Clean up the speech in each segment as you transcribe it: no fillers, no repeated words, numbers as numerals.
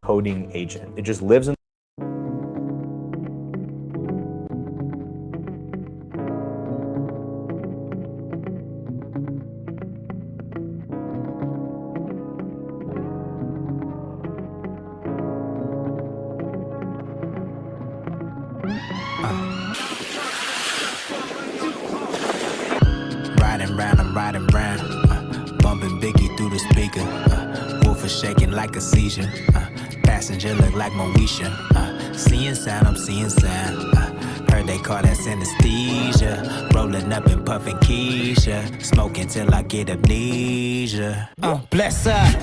coding agent. It just lives in riding round, bumping Biggie through the speaker. Woofer shaking like a seizure. Passenger look like Moesha. Seeing sound, I'm seeing sound. Heard they call that synesthesia. Rolling up and puffing Keisha. Smoking till I get amnesia. Bless up.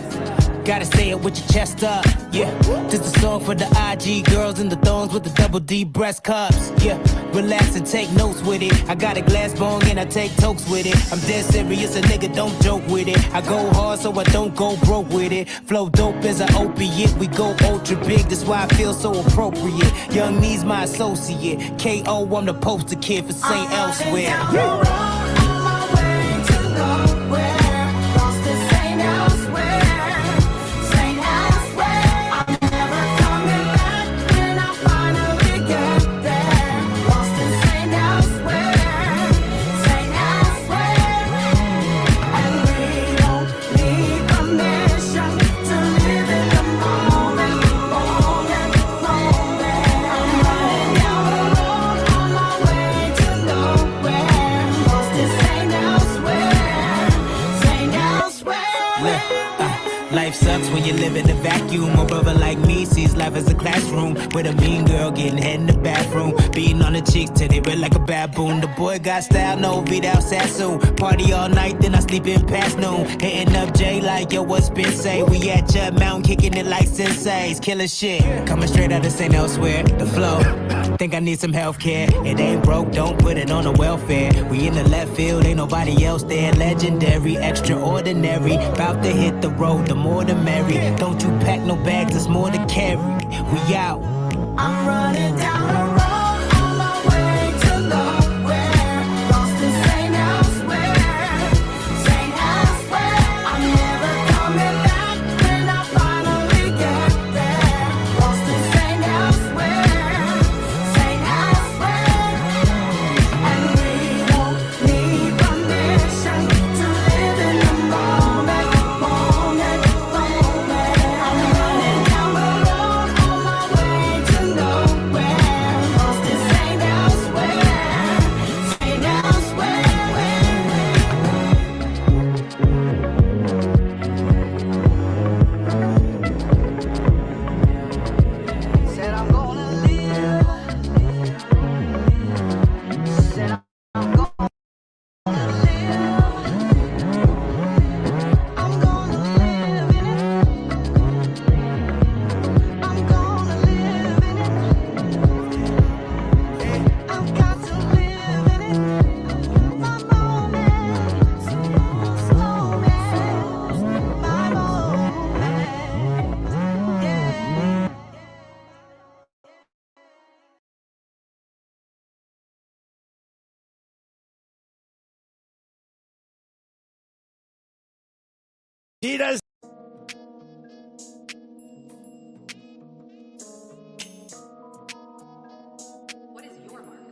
Gotta say it with your chest up, yeah. This a song for the IG girls and the thongs with the double D breast cups, yeah. Relax and take notes with it. I got a glass bong and I take tokes with it. I'm dead serious, a nigga don't joke with it. I go hard so I don't go broke with it. Flow dope as an opiate, we go ultra big, that's why I feel so appropriate. Young Me's my associate, K.O. I'm the poster kid for St. Elsewhere. Life sucks when you live in a vacuum. A brother like me sees life as a classroom with a mean girl getting head in the bathroom, beating on the cheeks till they red like a baboon. The boy got style, no Vidal Sassoon. Party all night, then I sleep in past noon. Hitting up Jay like, yo, what's been say? We at Judd Mountain, kicking it like senseis. Killing shit, coming straight out of St. Elsewhere. The flow, think I need some health care. It ain't broke, don't put it on the welfare. We in the left field, ain't nobody else there. Legendary, extraordinary, about to hit the road, the more the merry. Don't you pack no bags, it's more to carry. We out. I'm running down the road on my way to nowhere. Lost in St. Elsewhere, St. Elsewhere. I'm never coming back when I finally get there. Lost in St. Elsewhere, St. Elsewhere. And we don't need permission to live in the moment. He does. What is your mark?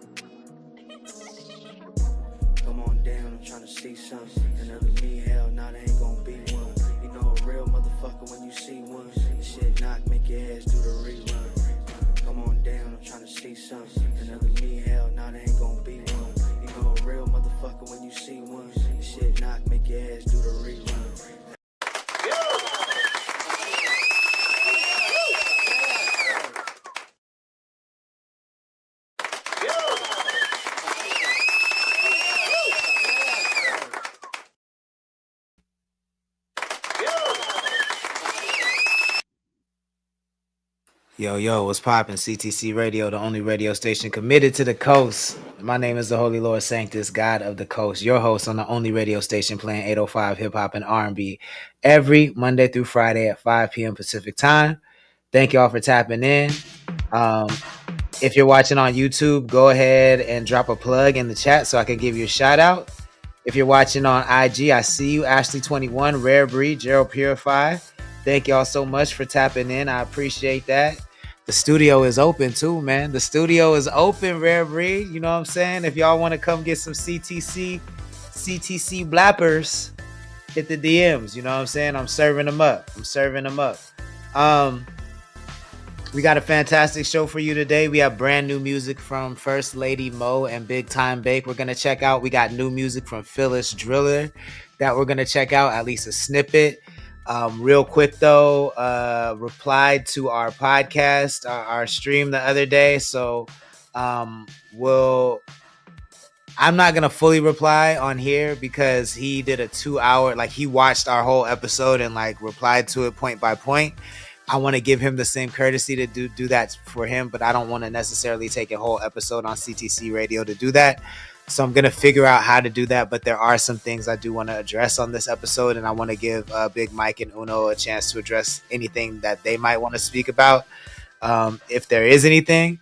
Come on down, I'm trying to see something. Another me, hell, nah, there ain't gonna be one. You know a real motherfucker when you see one. The shit knock, make your ass do the rerun. Come on down, I'm trying to see something. Another me, hell, nah, there ain't gonna be one. You know a real motherfucker when you see one. The shit knock, make your ass do the rerun. Yo, what's poppin'? CTC Radio, the only radio station committed to the coast. My name is the Holy Lord Sanctus, God of the Coast, your host on the only radio station playing 805 hip-hop and R&B every Monday through Friday at 5 p.m. Pacific time. Thank y'all for tapping in. If you're watching on YouTube, go ahead and drop a plug in the chat so I can give you a shout out. If you're watching on IG, I see you, Ashley21, Rare Breed, Gerald Purify, Thank y'all so much for tapping in. I appreciate that. The studio is open too, man. The studio is open, Rare Breed. You know what I'm saying? If y'all want to come get some CTC blappers, hit the DMs. You know what I'm saying? I'm serving them up. We got a fantastic show for you today. We have brand new music from First Lady Mo and Big Time Bake. We're gonna check out. We got new music from Phyllis Driller that we're gonna check out, at least a snippet. Real Quicc Tho replied to our podcast, our stream the other day. So I'm not gonna fully reply on here because he did a 2-hour, like he watched our whole episode and like replied to it point by point. I want to give him the same courtesy to do that for him, but I don't want to necessarily take a whole episode on CTC Radio to do that. So I'm going to figure out how to do that. But there are some things I do want to address on this episode. And I want to give Big Mike and Uno a chance to address anything that they might want to speak about. If there is anything,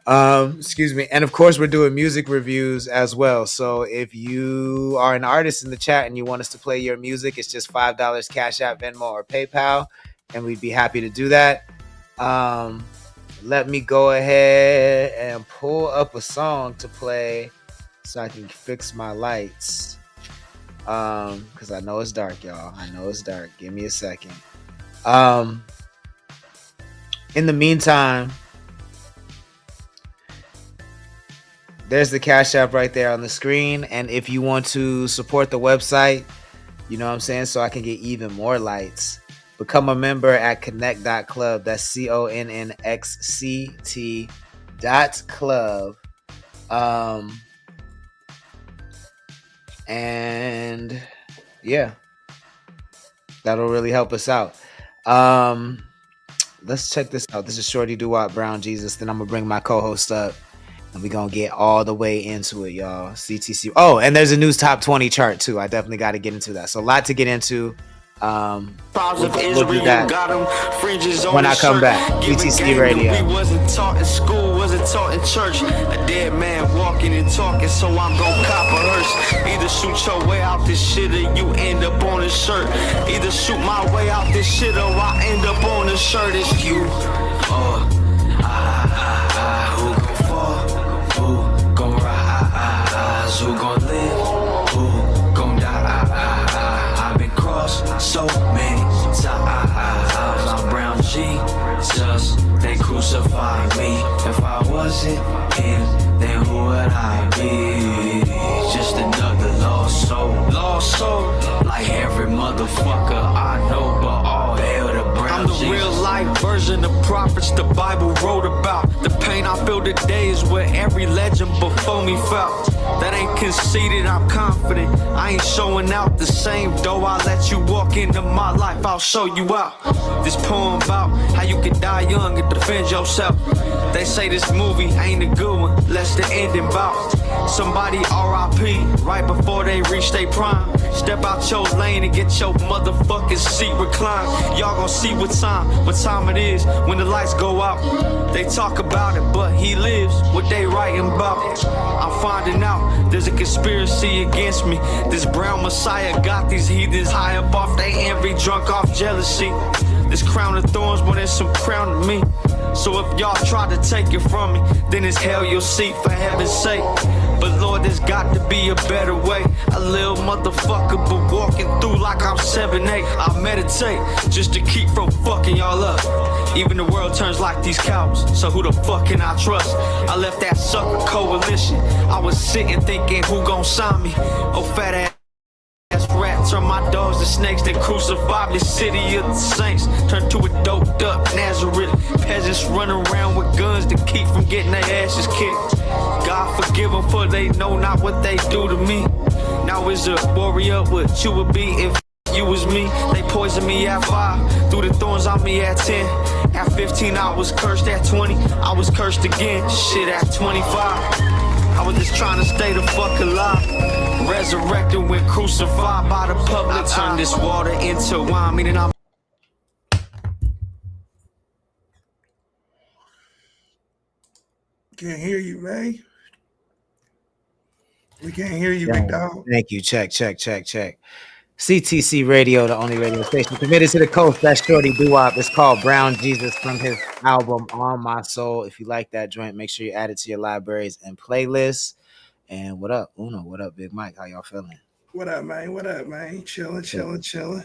excuse me. And of course, we're doing music reviews as well. So if you are an artist in the chat and you want us to play your music, it's just $5 Cash App, Venmo, or PayPal. And we'd be happy to do that. Let me go ahead and pull up a song to play so I can fix my lights. Because I know it's dark, y'all. I know it's dark. Give me a second. In the meantime, there's the Cash App right there on the screen. And if you want to support the website, you know what I'm saying, so I can get even more lights, become a member at connxct.club. That's CONNXCT.club. And yeah, that'll really help us out. Let's check this out. This is Shorty Doo-Wop, Brown Jesus. Then I'm gonna bring my co-host up and we're gonna get all the way into it, y'all. CTC. Oh, and there's a news top 20 chart too. I definitely got to get into that. So a lot to get into. We'll do that when I come back. CTC Radio. We wasn't taught in school, wasn't taught in church. A dead man walking and talking, so I'm gon' cop a hearse. Either shoot your way out this shit or you end up on a shirt. Either shoot my way out this shit or I end up on a shirt. It's you or who gon' fall, who gon' rise, who gon' live, who gon' die. I've been crossed so many times. I'm Brown Jesus, they crucified me. If I wasn't him, then who would I be? Just another lost soul, like every motherfucker I know, but all hail to Brown Jesus. I'm the real life version of prophets the Bible wrote about. The pain I feel today is what every legend before me felt. That ain't conceited, I'm confident. I ain't showing out the same though. I let you walk into my life, I'll show you out. This poem about how you can die young and defend yourself. They say this movie ain't a good one, less the ending bout. Somebody R.I.P. right before they reach their prime. Step out your lane and get your motherfucking seat reclined. Y'all gon' see what time it is when the lights go out. They talk about it, but he lives what they writing about. I'm finding out there's a conspiracy against me. This brown messiah got these heathens high up off they envy, drunk off jealousy. This crown of thorns more than some crown to me. So if y'all try to take it from me, then it's hell you'll see, for heaven's sake. But Lord, there's got to be a better way. A little motherfucker, but walking through like I'm 7'8". I meditate just to keep from fucking y'all up. Even the world turns like these cowards, so who the fuck can I trust? I left that sucker coalition. I was sitting thinking who gon' sign me? Oh, fat ass rats are my dogs, the snakes that crucified the city of the saints. Turned to a doped up Nazareth. Peasants run around with guns to keep from getting their asses kicked. God forgive them for they know not what they do to me. Now is a warrior what you would be if you was me. They poisoned me at 5, threw the thorns on me at 10. At 15 I was cursed, at 20 I was cursed again. Shit, at 25 I was just trying to stay the fuck alive. Resurrected when crucified by the public. Turn this water into wine, meaning I'm Can't hear you, Ray. We can't hear you, big dog. Thank you. Check. CTC Radio, the only radio station committed to the coast. That's Shorty Doo-Wop. It's called Brown Jesus from his album On My Soul. If you like that joint, make sure you add it to your libraries and playlists. And what up, Uno? What up, Big Mike? How y'all feeling? What up, man? What up, man? Chilling. Chilling.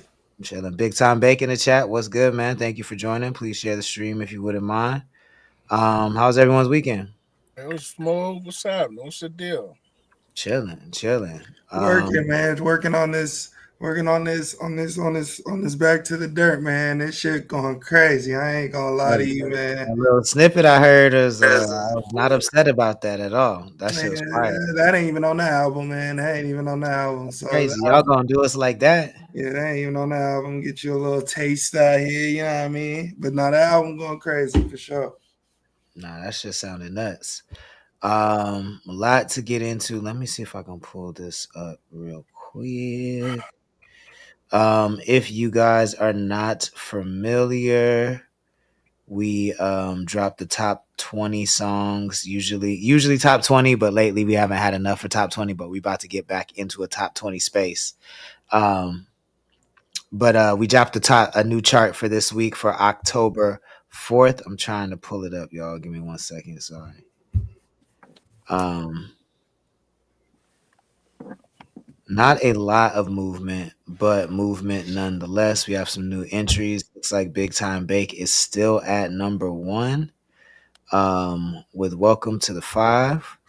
Big Time Bake in the chat. What's good, man? Thank you for joining. Please share the stream if you wouldn't mind. How's everyone's weekend? It was smooth. What's up? What's the deal? Chilling. Working, man. Working on this back to the dirt, man. This shit going crazy. I ain't gonna lie to you, man. A little snippet I heard is I was not upset about that at all. That shit was fire. That ain't even on the album, man. That ain't even on the album. So crazy. Y'all gonna do us like that? Yeah, that ain't even on the album. Get you a little taste out here, you know what I mean? But now the album going crazy for sure. Nah, that shit sounded nuts. A lot to get into. Let me see if I can pull this up real quick. If you guys are not familiar, we drop the top 20 songs, usually top 20, but lately we haven't had enough for top 20, but we about to get back into a top 20 space. But we dropped a new chart for this week for October 4th. I'm trying to pull it up, y'all. Give me 1 second. Sorry. Not a lot of movement, but movement nonetheless. We have some new entries. Looks like Big Time Bake is still at number 1 with Welcome to the 5.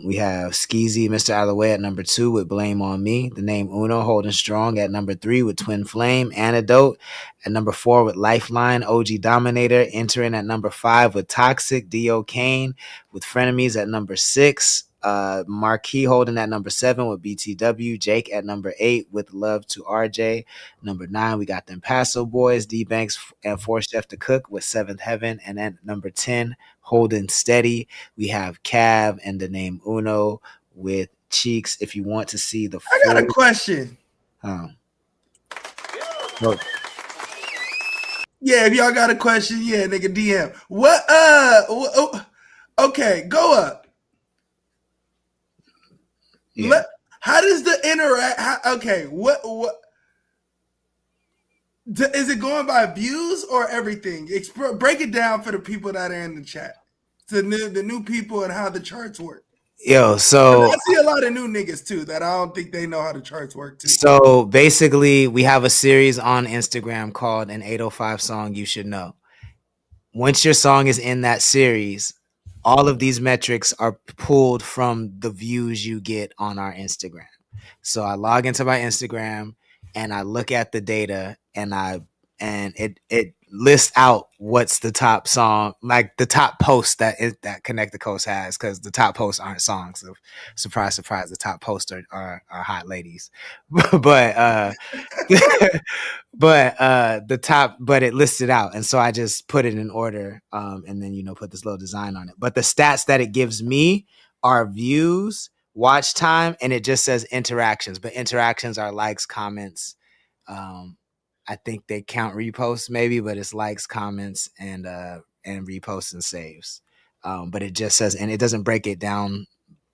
We have Skeezy, Mr. Alloway at number 2 with Blame on Me. The Name Uno holding strong at number 3 with Twin Flame. Antidote at number 4 with Lifeline. OG Dominator entering at number 5 with Toxic. Dio Kane with Frenemies at number 6. Marquis holding at number 7 with BTW. Jake at number 8 with Love to RJ. Number 9, we got the Paso Boys, D Banks and Force Chef to Cook with Seventh Heaven. And at number 10, holding steady, we have Cav and The Name Uno with Cheeks. If you want to see the I got a question. Look. Yeah, if y'all got a question, yeah, nigga, DM. Okay, go up. Yeah. How does the interact? Okay, what is it going by views or everything? Break it down for the people that are in the chat, the new people and how the charts work. Yo, so I see a lot of new niggas too that I don't think they know how the charts work too. So basically, we have a series on Instagram called An 805 Song You Should Know. Once your song is in that series, all of these metrics are pulled from the views you get on our Instagram. So I log into my Instagram and I look at the data and it lists out what's the top song, like the top post that Connect the Coast has, because the top posts aren't songs. So surprise, the top posts are hot ladies. but it listed out, and so I just put it in order, and then put this little design on it. But the stats that it gives me are views, watch time, and it just says interactions. But interactions are likes, comments. I think they count reposts maybe, but it's likes, comments, and reposts and saves. But it just says, and it doesn't break it down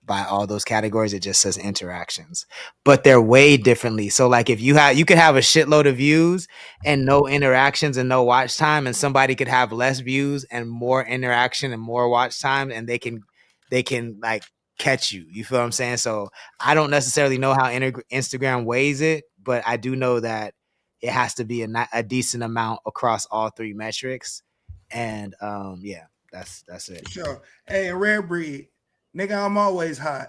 by all those categories. It just says interactions, but they're weighed differently. So like if you could have a shitload of views and no interactions and no watch time, and somebody could have less views and more interaction and more watch time, and they can like catch you. You feel what I'm saying? So I don't necessarily know how Instagram weighs it, but I do know that it has to be a decent amount across all 3 metrics. And yeah, that's it. Sure. Hey, Rare Breed, nigga, I'm always hot.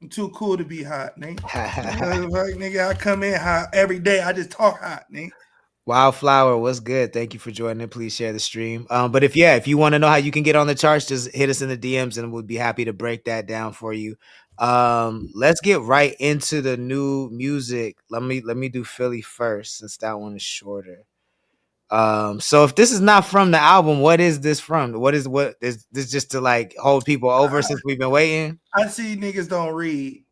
I'm too cool to be hot, nigga. Nigga, I come in hot every day. I just talk hot, nigga. Wildflower, what's good? Thank you for joining. Please share the stream. But if you want to know how you can get on the charts, just hit us in the DMs and we'll be happy to break that down for you. Let's get right into the new music. Let me do Philly first, since that one is shorter. So if this is not from the album, what is this from? What is this just to like hold people over since we've been waiting? I see niggas don't read.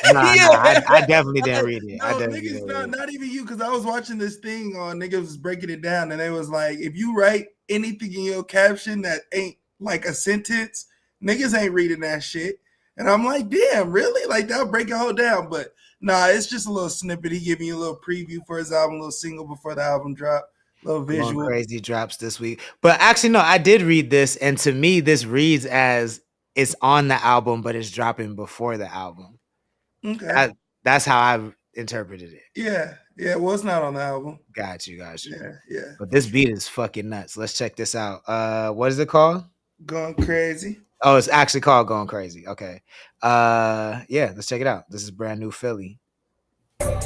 I definitely didn't read it. No, niggas, not even you, because I was watching this thing on niggas was breaking it down, and they was like, if you write anything in your caption that ain't like a sentence, niggas ain't reading that shit. And I'm like, damn, really? Like that'll break your whole down. But Nah, it's just a little snippet. He giving you a little preview for his album, a little single before the album drop, a little Going visual. Crazy drops this week. But actually, no, I did read this, and to me, this reads as it's on the album, but it's dropping before the album. Okay. That's how I've interpreted it. Yeah. Well, it's not on the album. Got you. Yeah. But this beat is fucking nuts. Let's check this out. What is it called? Going Crazy. Oh, it's actually called Going Crazy. Okay. Yeah, let's check it out. This is brand new Philly. Pack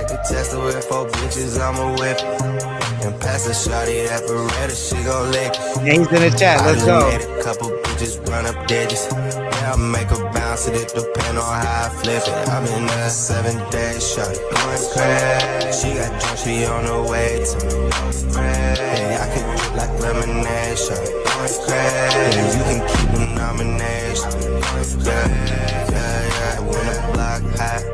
the Tesla with 4 bitches, I'ma whip it. And pass the shawty that Beretta, she gon' lick it. Yeah, he's in the chat. Let's go. I just made a couple bitches run up digits. Yeah, I make a bounce, it depend on how I flip it. I've been there 7 days, shawty going crazy. She got drunk, she on her way to me. Yeah, I can drip like lemonade, shawty going crazy. You can keep the nomination. Yeah, when the block high.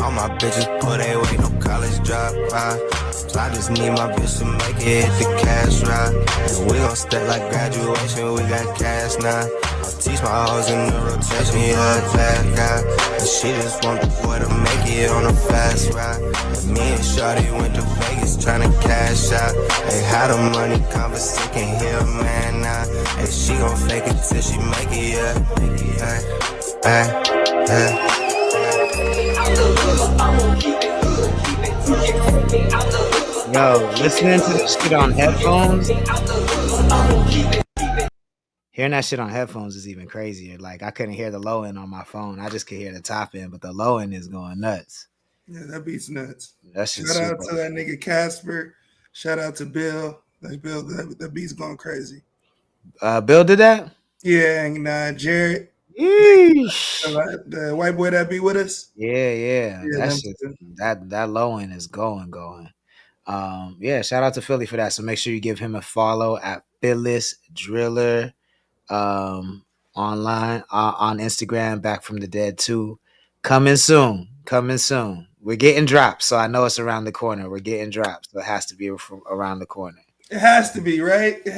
All my bitches put their weight, no college dropout. So I just need my bitch to make it hit the cash ride. And we gon' step like graduation, we got cash now. I teach my hoes in the rotation, yeah, that guy. And she just want the boy to make it on a fast ride. And me and Shawty went to Vegas tryna cash out. They had the money conversation, can't hear a man now. And she gon' fake it till she make it, yeah. Hey. Yo, listening to this shit on headphones. Hearing that shit on headphones is even crazier. Like, I couldn't hear the low end on my phone. I just could hear the top end, but the low end is going nuts. Yeah, that beat's nuts. Shout out to that nigga Casper. Shout out to Bill. That beat's going crazy. Bill did that? Yeah, and Jared. Yeesh. The white boy that be with us. Yeah. That low end is going. Yeah, shout out to Philly for that. So make sure you give him a follow at Phyllis Driller online on Instagram. Back from the Dead 2. Coming soon. We're getting drops, so I know it's around the corner. We're getting drops, so it has to be around the corner. It has to be, right? It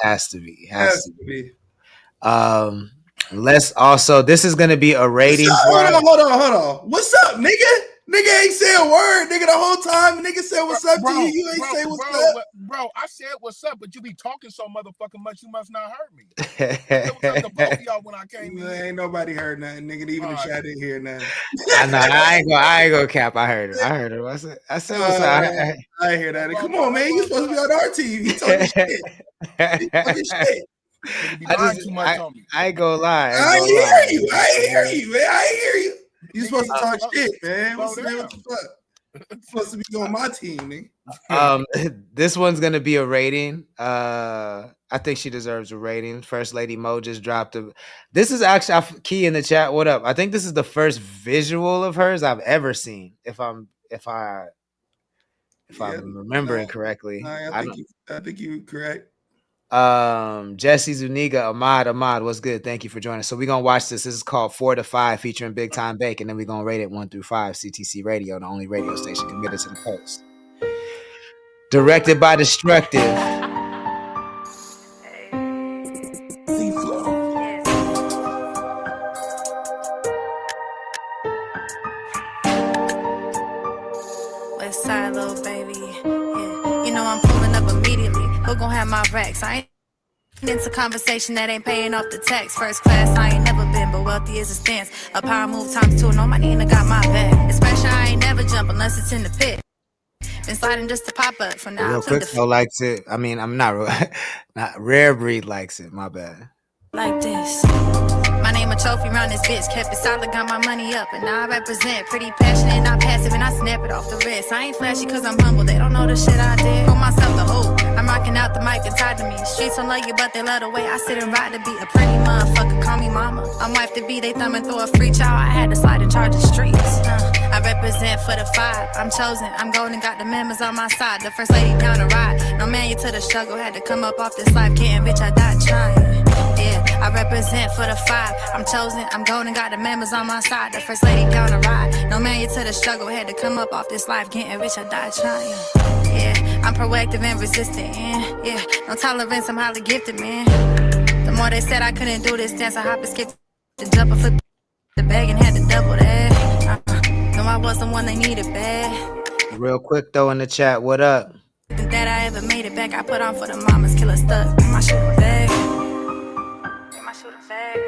has to be. Let's also. This is gonna be a rating. Hold on. What's up, nigga? Nigga ain't say a word, nigga, the whole time. Nigga said what's up to you. You ain't say what's up. Bro, I said what's up, but you be talking so motherfucking much, you must not heard me. It was up to both of y'all when I came in. Ain't nobody heard nothing, nigga. Even the chat didn't hear nothing. I know. I ain't gonna cap. I heard her. I said what's up. I hear that. Come on, man. You supposed to be on our team. You talking shit. You talking shit. I ain't gonna lie. I hear you, man. I hear you. You supposed to talk shit, man. What the fuck? You're supposed to be on my team, nigga. This one's gonna be a rating. I think she deserves a rating. First Lady Mo just dropped this is actually Key in the chat. What up? I think this is the first visual of hers I've ever seen. If I'm remembering correctly. I think you're correct. Jesse Zuniga, Ahmad, what's good? Thank you for joining. So we're gonna watch this. This is called 4 to 5 featuring Big Time Bake, and then we're gonna rate it 1 through 5. CTC Radio, the only radio station committed to the post. Directed by Destructive. Westside, little baby. Yeah. You know I'm pulling up immediately. Who gon' have my racks? I ain't into conversation that ain't paying off the tax. First class, I ain't never been, but wealthy is a stance. A power move times 2, no, my Nina got my back. Especially I ain't never jump unless it's in the pit. Been sliding just to pop up for now. Real Quicc Tho likes it. I mean, I'm not Rare Breed likes it. My bad. Like this. My name a trophy round this bitch. Kept it solid, got my money up, and now I represent. Pretty passionate, not passive, and I snap it off the wrist. I ain't flashy cause I'm humble. They don't know the shit I did. Call myself the hoe. I'm rocking out the mic and tied to me. Streets don't love you, but they love the way I sit and ride to be a pretty motherfucker. Call me mama. I'm wife to be. They thumbing through a free child. I had to slide in charge of streets. I represent for the 5. I'm chosen. I'm golden. Got the members on my side. The first lady down the ride. No man, you to the struggle. Had to come up off this life. Getting rich, I died trying. Yeah, I represent for the 5. I'm chosen, I'm golden, got the members on my side. The first lady down the ride. No man, you to the struggle. Had to come up off this life. Getting rich, I died trying. Yeah, I'm proactive and resistant. Yeah, no tolerance, I'm highly gifted, man. The more they said I couldn't do this dance, I hop and skip and jump and flip the the bag and had to double that. No, I was the one they needed bad. Real Quicc Tho in the chat. What up? Think that I ever made it back. I put on for the mamas, killer stuck. Bring my shooter bag. Bring my shooter bag.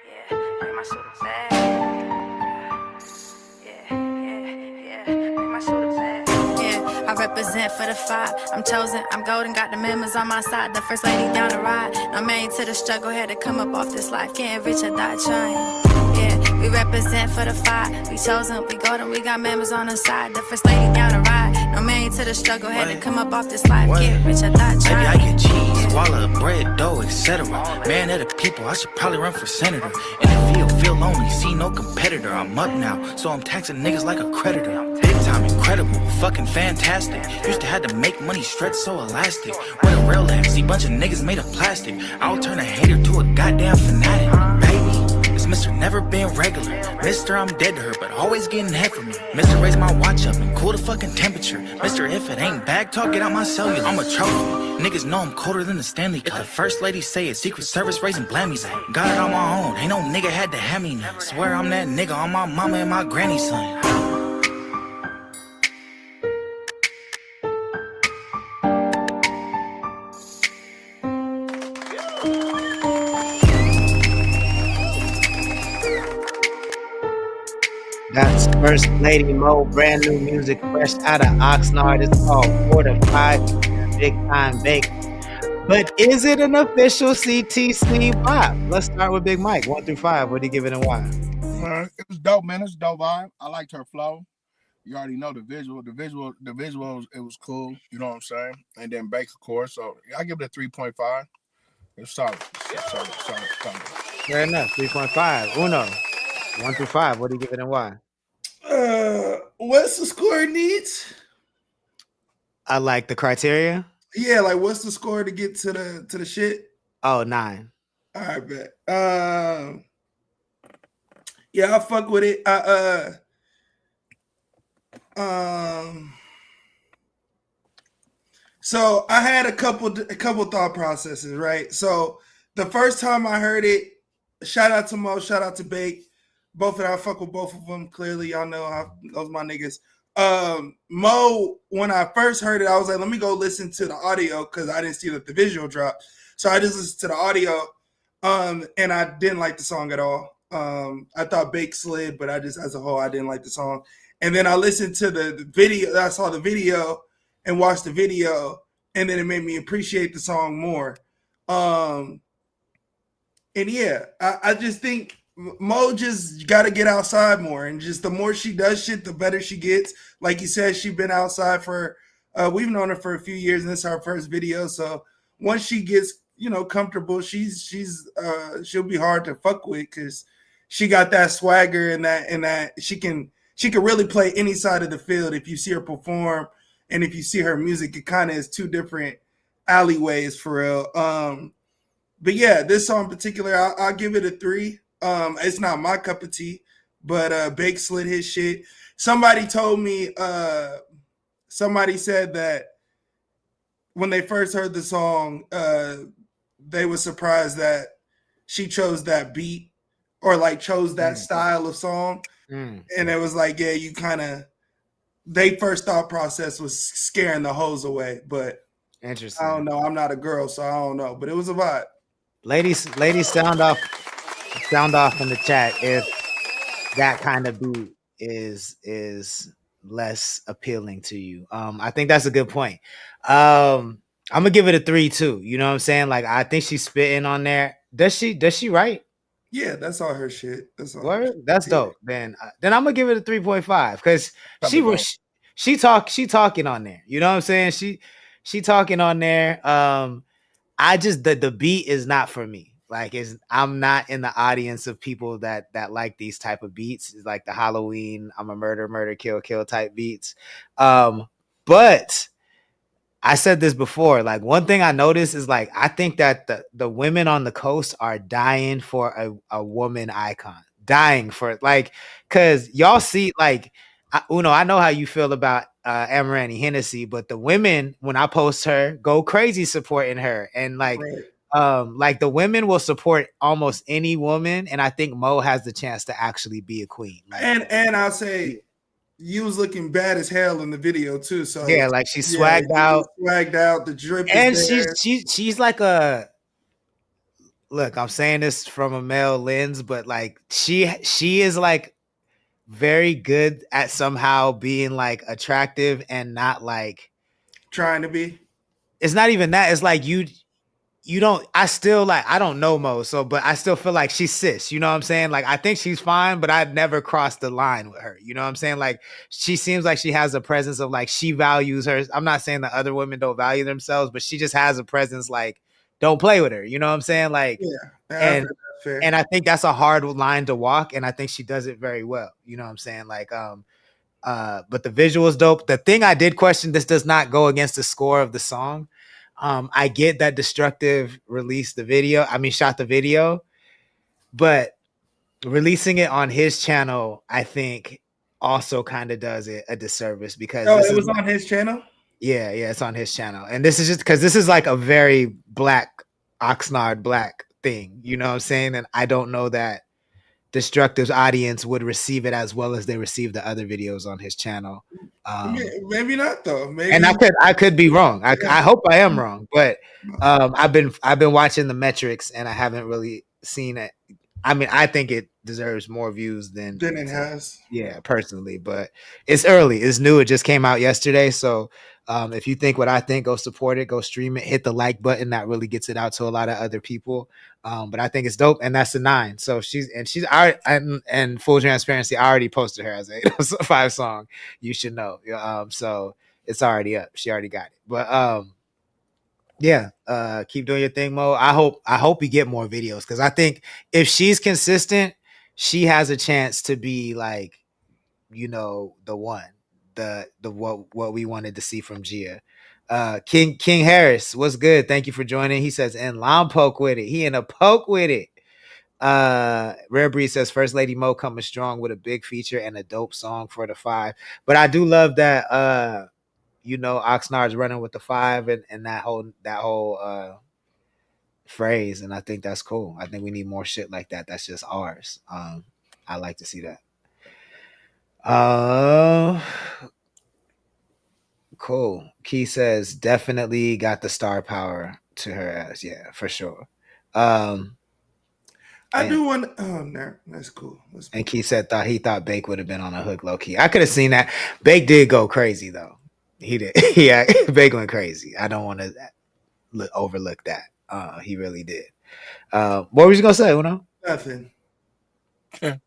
Yeah, bring my shooter bag. Yeah. Bring my shooter bag. Yeah, I represent for the 5. I'm chosen, I'm golden, got the members on my side. The first lady down the ride. I'm married to the struggle, had to come up off this life. Getting rich or die trying. Yeah, we represent for the 5. We chosen, we golden, we got members on the side. The first lady down the ride. I'm married to the struggle, had to come up off this life. Get rich or die trying. Maybe I get cheese, swallow bread, dough, etc. Man of the people, I should probably run for senator. In the field, feel lonely, see no competitor. I'm up now, so I'm taxing niggas like a creditor. Big time, incredible, fucking fantastic. Used to have to make money stretch so elastic. Where the real at? See bunch of niggas made of plastic. I'll turn a hater to a goddamn fanatic. Baby, this Mr. Never been regular. Mr. I'm dead to her, but always getting head from me. Mr. Raise my watch up and cool the fucking temperature. Mr. If it ain't bag talk, get out my cellular. I'm a trophy. Niggas know I'm colder than the Stanley Cup. If the first lady say it, Secret Service raising blammies. Got it on my own, ain't no nigga had to have me now. Swear I'm that nigga on my mama and my granny's son. That's First Lady Mo, brand new music, fresh out of Oxnard. It's called Fortified, Big Time Bake. But is it an official CTC bop? Let's start with Big Mike. 1 through 5. What do you give it and why? It was dope, man. It's a dope vibe. I liked her flow. You already know the visuals. It was cool. You know what I'm saying? And then Bake, of course. So I give it a 3.5. It's solid. Solid. Fair enough. 3.5. Uno. 1 through 5. What do you give it and why? What's the score needs? I like the criteria. Yeah, like what's the score to get to the shit? Oh, 9. All right, bet. Yeah, I fuck with it. So I had a couple thought processes, right? So the first time I heard it, shout out to Mo, shout out to Bake. Both of them, I fuck with both of them. Clearly, y'all know those my niggas. Mo, when I first heard it, I was like, let me go listen to the audio because I didn't see that the visual dropped. So I just listened to the audio, and I didn't like the song at all. I thought Bake slid, but as a whole, I didn't like the song. And then I listened to the video. I saw the video and watched the video, and then it made me appreciate the song more. And yeah, I just think Mo just got to get outside more, and just the more she does shit, the better she gets. Like you said, she's been outside for we've known her for a few years, and this is our first video. So once she gets comfortable, she'll be hard to fuck with because she got that swagger and that she can really play any side of the field. If you see her perform and if you see her music, it kind of is two different alleyways for real. But yeah, this song in particular, I'll give it a 3. It's not my cup of tea, but Bake slid his shit. Somebody told me, somebody said that when they first heard the song, they were surprised that she chose that beat or like chose that style of song. And it was like, yeah, they first thought process was scaring the hoes away, but interesting. I don't know. I'm not a girl, so I don't know, but it was a vibe. Ladies, sound off in the chat if that kind of beat is less appealing to you. I think that's a good point. I'm gonna give it a 3 too. You know what I'm saying? Like I think she's spitting on there. Does she write? Yeah, that's all her shit. That's all. Word? That's dope. Then I'm gonna give it a 3.5 because she talking on there. You know what I'm saying? She talking on there. I just the beat is not for me. Like I'm not in the audience of people that like these type of beats. It's like the Halloween, I'm a murder, kill type beats. But I said this before, like one thing I noticed is like I think that the women on the coast are dying for a woman icon. Dying for it. Like, cause y'all see like Uno, I know how you feel about Amarani Hennessy, but the women, when I post her, go crazy supporting her. And like Like the women will support almost any woman, and I think Mo has the chance to actually be a queen. Like, and I'll say you was looking bad as hell in the video too. So yeah, like she's swagged out. Swagged out. The drip And is there. she's like a look, I'm saying this from a male lens, but like she is like very good at somehow being like attractive and not like trying to be. It's not even that. It's like you don't, I still like, I don't know Mo, so but I still feel like she's cis, you know what I'm saying? Like I think she's fine, but I'd never crossed the line with her. You know what I'm saying? Like she seems like she has a presence of like she values her. I'm not saying that other women don't value themselves, but she just has a presence like don't play with her. You know what I'm saying? Like yeah, fair. And I think that's a hard line to walk, and I think she does it very well. You know what I'm saying? Like but the visual is dope. The thing I did question, this does not go against the score of the song. I get that Destructive released the video. I mean, shot the video, but releasing it on his channel, I think also kind of does it a disservice because it was on his channel. Yeah, it's on his channel, and this is just because this is like a very black Oxnard black thing. You know what I'm saying? And I don't know that Destructive's audience would receive it as well as they receive the other videos on his channel. Maybe not though. Maybe, and I could be wrong. I hope I am wrong, but I've been watching the metrics and I haven't really seen it. I mean, I think it deserves more views than it has. Yeah, personally, but it's early. It's new. It just came out yesterday. So if you think what I think, go support it, go stream it, hit the like button. That really gets it out to a lot of other people. But I think it's dope, and that's a 9. So she's already, and full transparency, I already posted her as a 5 song. You should know. So it's already up. She already got it. But yeah, keep doing your thing, Mo. I hope you get more videos because I think if she's consistent, she has a chance to be like, you know, the one, the what we wanted to see from Gia. King Harris, what's good? Thank you for joining. He says, and Lom poke with it. He in a poke with it. Rare Breed says First Lady Mo coming strong with a big feature and a dope song for the 5. But I do love that you know, Oxnard's running with the 5 and that whole phrase, and I think that's cool. I think we need more shit like that. That's just ours. I like to see that. Cool. Key says definitely got the star power to her ass. Yeah, for sure. I do want. Oh, no, that's cool. And Key said he thought Bake would have been on a hook low key. I could have seen that. Bake did go crazy though. He did. Yeah, Bake went crazy. I don't want to overlook that. He really did. What were you gonna say, Uno? Nothing. Let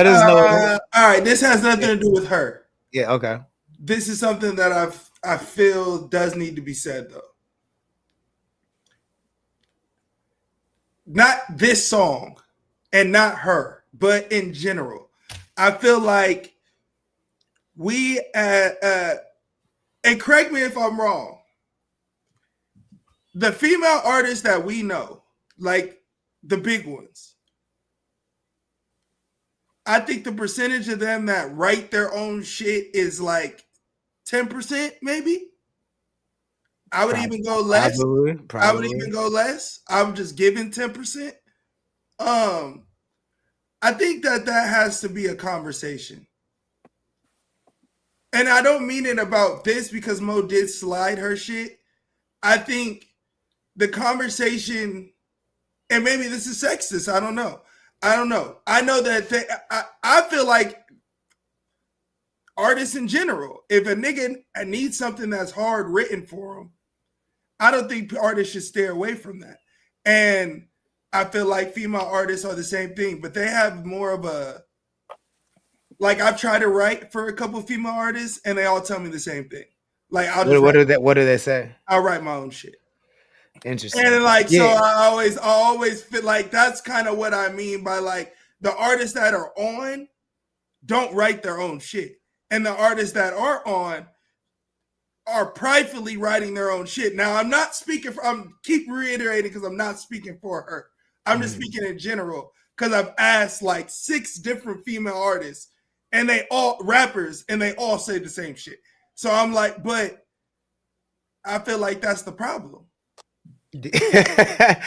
us know. All right, this has nothing to do with her. Yeah, okay. This is something that I feel does need to be said though. Not this song and not her, but in general. I feel like we and correct me if I'm wrong. The female artists that we know, like the big ones, I think the percentage of them that write their own shit is like 10%, maybe. I would even go less. Probably. I would even go less. I'm just giving 10%. I think that has to be a conversation. And I don't mean it about this because Mo did slide her shit. I think the conversation, and maybe this is sexist. I don't know. I know that I feel like artists in general, if a nigga needs something that's hard written for him, I don't think artists should stay away from that. And I feel like female artists are the same thing, but they have more of a, like I've tried to write for a couple of female artists and they all tell me the same thing. Like what do they say? I'll write my own shit. Interesting. And like, yeah. So I always feel like that's kind of what I mean by like the artists that are on don't write their own shit. And the artists that are on are pridefully writing their own shit. Now I'm not speaking for, I'm keep reiterating because I'm not speaking for her. I'm just speaking in general because I've asked like 6 different female artists and they all rappers and they all say the same shit. So I'm like, but I feel like that's the problem. Yeah,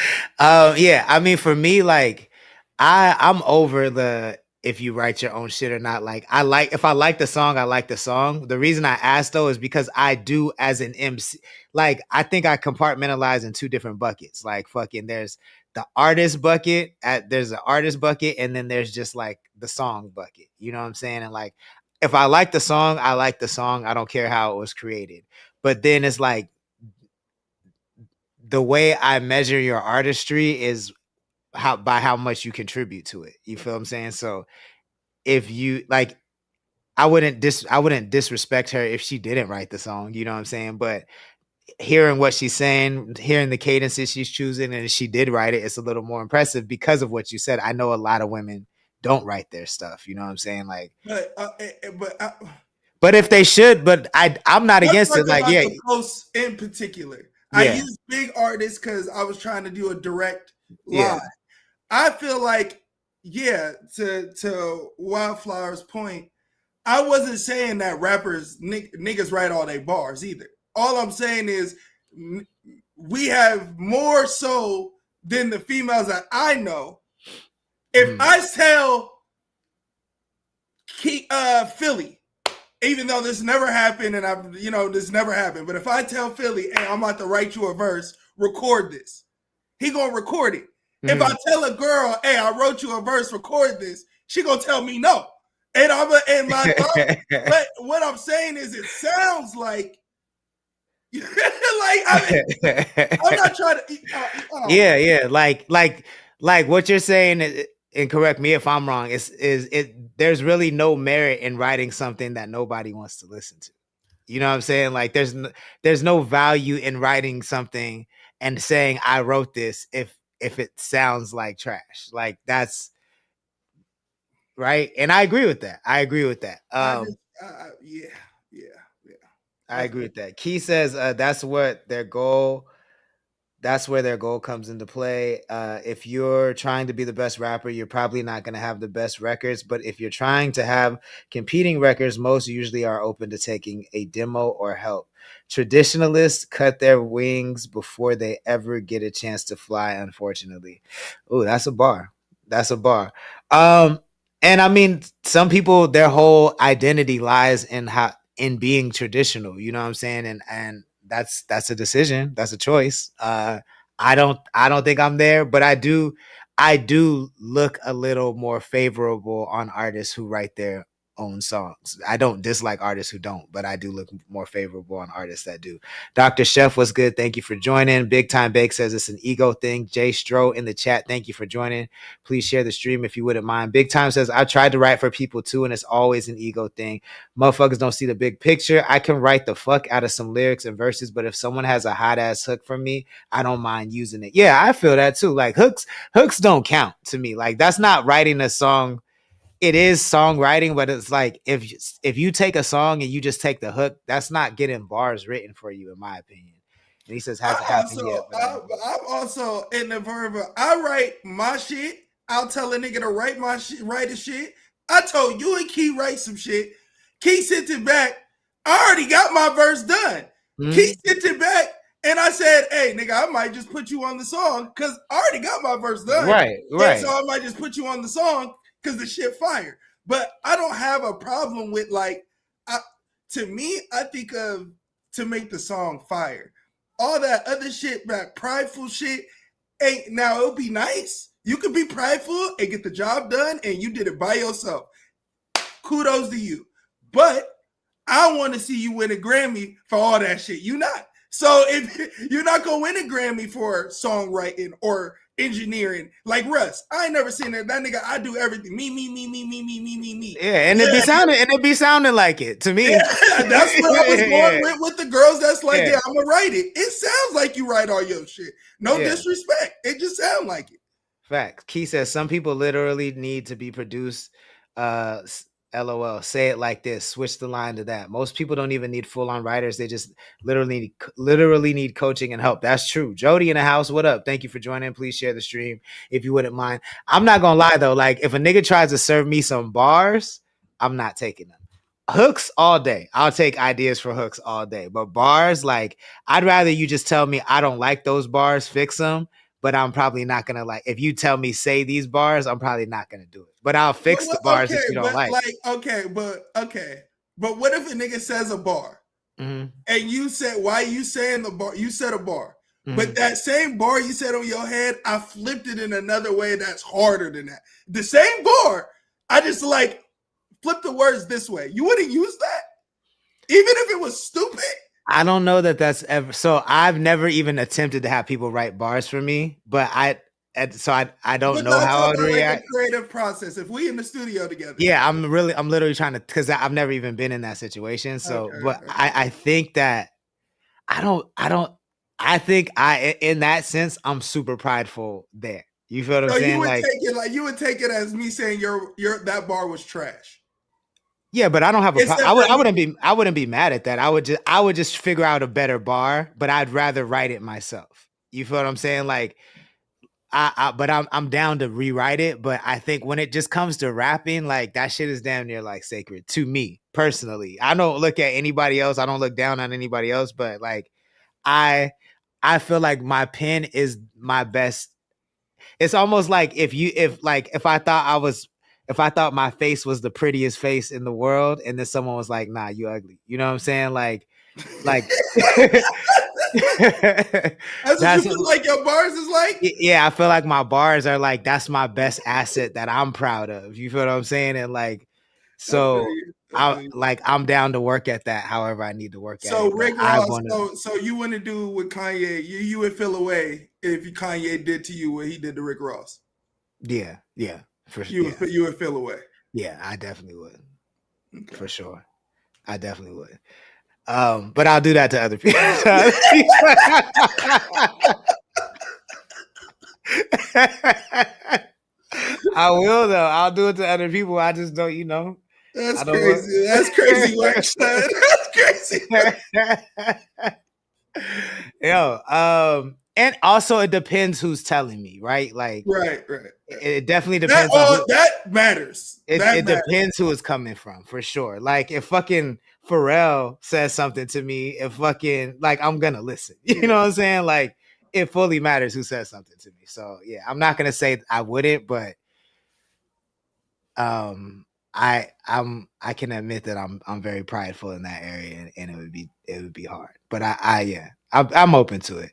I mean, for me, like, I'm over the if you write your own shit or not. Like, if I like the song, I like the song. The reason I asked though is because I do as an MC. Like, I think I compartmentalize in two different buckets. Like, fucking, there's the artist bucket. There's the artist bucket, and then there's just like the song bucket. You know what I'm saying? And like, if I like the song, I like the song. I don't care how it was created. But then it's like, the way I measure your artistry is by how much you contribute to it. You feel what I'm saying? So if you like, I wouldn't disrespect her if she didn't write the song. You know what I'm saying? But hearing what she's saying, hearing the cadences she's choosing, and if she did write it, it's a little more impressive because of what you said. I know a lot of women don't write their stuff. You know what I'm saying? Like, but if they should, but I'm not against it. Like, yeah, the posts in particular. Yeah. I use big artists because I was trying to do a direct line. Yeah. I feel like, yeah, to Wildflower's point, I wasn't saying that rappers niggas write all their bars either. All I'm saying is we have more so than the females that I know. If I tell Philly, even though this never happened, and this never happened, but if I tell Philly, hey, I'm about to write you a verse, record this, he gonna record it. If I tell a girl, hey, I wrote you a verse, record this, she gonna tell me no. And but what I'm saying is, it sounds like, I'm not trying to. Yeah. Like what you're saying, and correct me if I'm wrong. There's really no merit in writing something that nobody wants to listen to. You know what I'm saying? Like, there's no value in writing something and saying I wrote this if it sounds like trash. Like, that's right. And I agree with that. I agree with that. I agree with that. Key says that's where their goal comes into play. If you're trying to be the best rapper, you're probably not going to have the best records. But if you're trying to have competing records, most usually are open to taking a demo or help. Traditionalists cut their wings before they ever get a chance to fly, unfortunately. Oh, that's a bar. And I mean, some people, their whole identity lies in being traditional. You know what I'm saying? And that's a decision. That's a choice. I don't think I'm there, but I do look a little more favorable on artists who write their own songs. I don't dislike artists who don't, but I do look more favorable on artists that do. Dr. Chef was good. Thank you for joining. Big Time Bake says it's an ego thing. Jay Stro in the chat, thank you for joining. Please share the stream if you wouldn't mind. Big Time says, I tried to write for people too, and it's always an ego thing. Motherfuckers don't see the big picture. I can write the fuck out of some lyrics and verses, but if someone has a hot ass hook for me, I don't mind using it. Yeah, I feel that too. Like, hooks don't count to me. Like, that's not writing a song. It is songwriting, but it's like, if you take a song and you just take the hook, that's not getting bars written for you, in my opinion. And he says, hasn't happened yet. I'm also in the verb of, I write my shit. I'll tell a nigga to write my shit, write his shit. I told you and Key write some shit. Key sent it back. I already got my verse done. Key sent it back, and I said, hey, nigga, I might just put you on the song because I already got my verse done. Right. And so I might just put you on the song because the shit fire. But I don't have a problem with, like, to me, I think of to make the song fire. All that other shit, that prideful shit, ain't. Now, it'll be nice. You could be prideful and get the job done, and you did it by yourself. Kudos to you. But I want to see you win a Grammy for all that shit. You not. So if you're not going to win a Grammy for songwriting or engineering like Russ, I ain't never seen that nigga. I do everything. Me. Yeah, and it be sounding like it to me. Yeah, that's what I was going with the girls. That's like, yeah, I'm gonna write it. It sounds like you write all your shit. No disrespect. It just sounds like it. Facts. Key says some people literally need to be produced. LOL. Say it like this. Switch the line to that. Most people don't even need full-on writers. They just literally need coaching and help. That's true. Jody in the house. What up? Thank you for joining. Please share the stream if you wouldn't mind. I'm not gonna lie though. Like, if a nigga tries to serve me some bars, I'm not taking them. hooks all day. I'll take ideas for hooks all day. But bars, like, I'd rather you just tell me I don't like those bars, fix them. But I'm probably not gonna like if you tell me say these bars, I'm probably not gonna do it. But I'll fix the bars that you don't like. But what if a nigga says a bar Mhm. and you said, why you saying the bar? You said a bar. Mhm. But that same bar you said on your head, I flipped it in another way that's harder than that. The same bar, I just like flip the words this way. You wouldn't use that? Even if it was stupid? I don't know that that's ever. So I've never even attempted to have people write bars for me, but I don't know how I would react. Like a creative process. If we in the studio together. Yeah, I'm literally trying to, because I've never even been in that situation. So, Okay, but okay. I think that I think in that sense, I'm super prideful there. You feel what I'm saying? You would take it as me saying your that bar was trash. Yeah, but I don't have a problem. I wouldn't be mad at that. I would just figure out a better bar, but I'd rather write it myself. You feel what I'm saying? Like, but I'm down to rewrite it. But I think when it just comes to rapping, like, that shit is damn near like sacred to me personally. I don't look at anybody else. I don't look down on anybody else. But like, I feel like my pen is my best. It's almost like if I thought my face was the prettiest face in the world, and then someone was like, "Nah, you ugly." You know what I'm saying? Like That's what you feel like your bars is like? Yeah, I feel like my bars are like, that's my best asset that I'm proud of. You feel what I'm saying? And like, so I'm down to work at that however I need to work at it. So Rick Ross, so you wouldn't do with Kanye, you would feel away if Kanye did to you what he did to Rick Ross. Yeah, for sure. You would feel away. Yeah, I definitely would. Okay. For sure. I definitely would. But I'll do that to other people. I will though. I'll do it to other people. I just don't, That's crazy. That's crazy work, son. That's crazy. Yo, and also it depends who's telling me, right? Like, right. It definitely depends. That matters. It depends who it's coming from, for sure. Like, if fucking Pharrell says something to me, if fucking, like, I'm gonna listen. You know what I'm saying? Like, it fully matters who says something to me. So yeah, I'm not gonna say I wouldn't, but I can admit that I'm very prideful in that area, and it would be hard. But I'm open to it.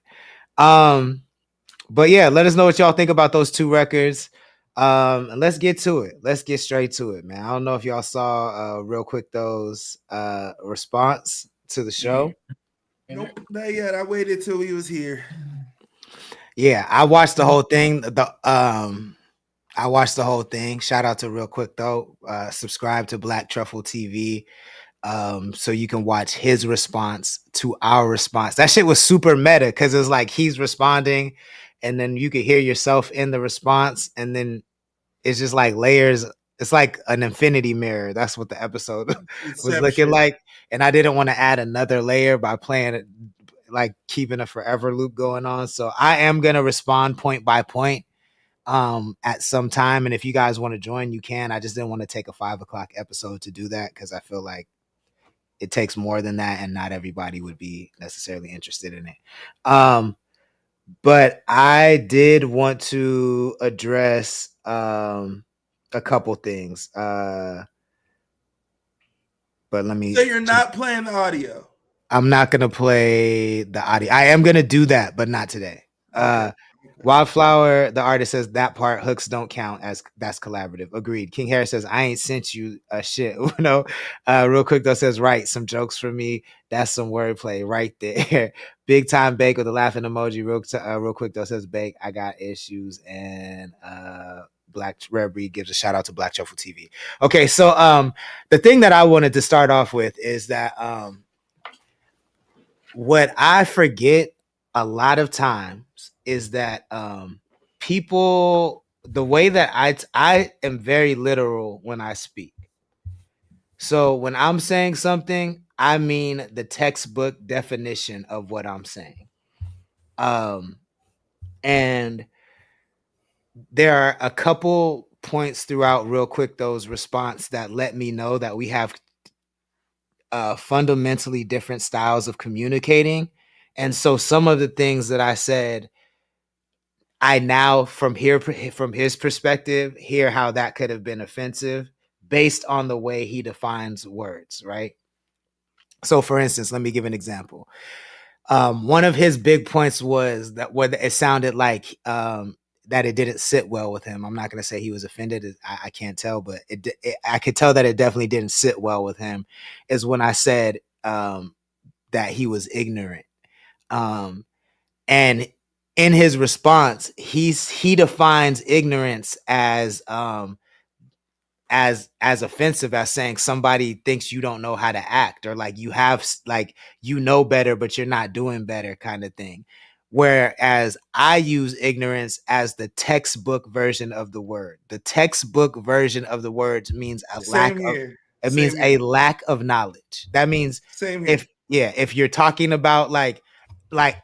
But yeah, let us know what y'all think about those two records. And let's get to it. Let's get straight to it, man. I don't know if y'all saw Real Quicc Tho's response to the show. Nope, not yet. I waited till he was here. Yeah, I watched the whole thing. I watched the whole thing. Shout out to Real Quicc Tho. Subscribe to Black Truffle TV. So you can watch his response to our response. That shit was super meta, because it was like he's responding, and then you could hear yourself in the response, and then it's just like layers. It's like an infinity mirror. That's what the episode was looking like. And I didn't want to add another layer by playing it, like keeping a forever loop going on. So I am gonna respond point by point at some time. And if you guys want to join, you can. I just didn't want to take a 5:00 episode to do that, because I feel like it takes more than that, and not everybody would be necessarily interested in it. But I did want to address a couple things. But let me. So you're not playing the audio? I'm not gonna play the audio. I am gonna do that, but not today. Okay. Wildflower, the artist, says that part hooks don't count as that's collaborative. Agreed. King Harris says, I ain't sent you a shit. Real Quicc Tho says, right, some jokes for me. That's some wordplay right there. Big time Bake with the laughing emoji. Real Quicc Tho says, Bake, I got issues. And Black Rare Breed gives a shout out to Black Truffle TV. Okay, so the thing that I wanted to start off with is that what I forget a lot of times is that people, the way that I am very literal when I speak. So when I'm saying something, I mean the textbook definition of what I'm saying. And there are a couple points throughout Real Quicc Tho's response that let me know that we have fundamentally different styles of communicating. And so some of the things that I said, I now from his perspective, hear how that could have been offensive based on the way he defines words, right? So for instance, let me give an example. One of his big points was that whether it sounded like that it didn't sit well with him. I'm not going to say he was offended. I can't tell, but I could tell that it definitely didn't sit well with him. Is when I said that he was ignorant, and in his response, he defines ignorance as offensive as saying somebody thinks you don't know how to act, or like you have like you know better but you're not doing better kind of thing. Whereas I use ignorance as the textbook version of the word. The textbook version of the words means a lack of knowledge. That means if you're talking about like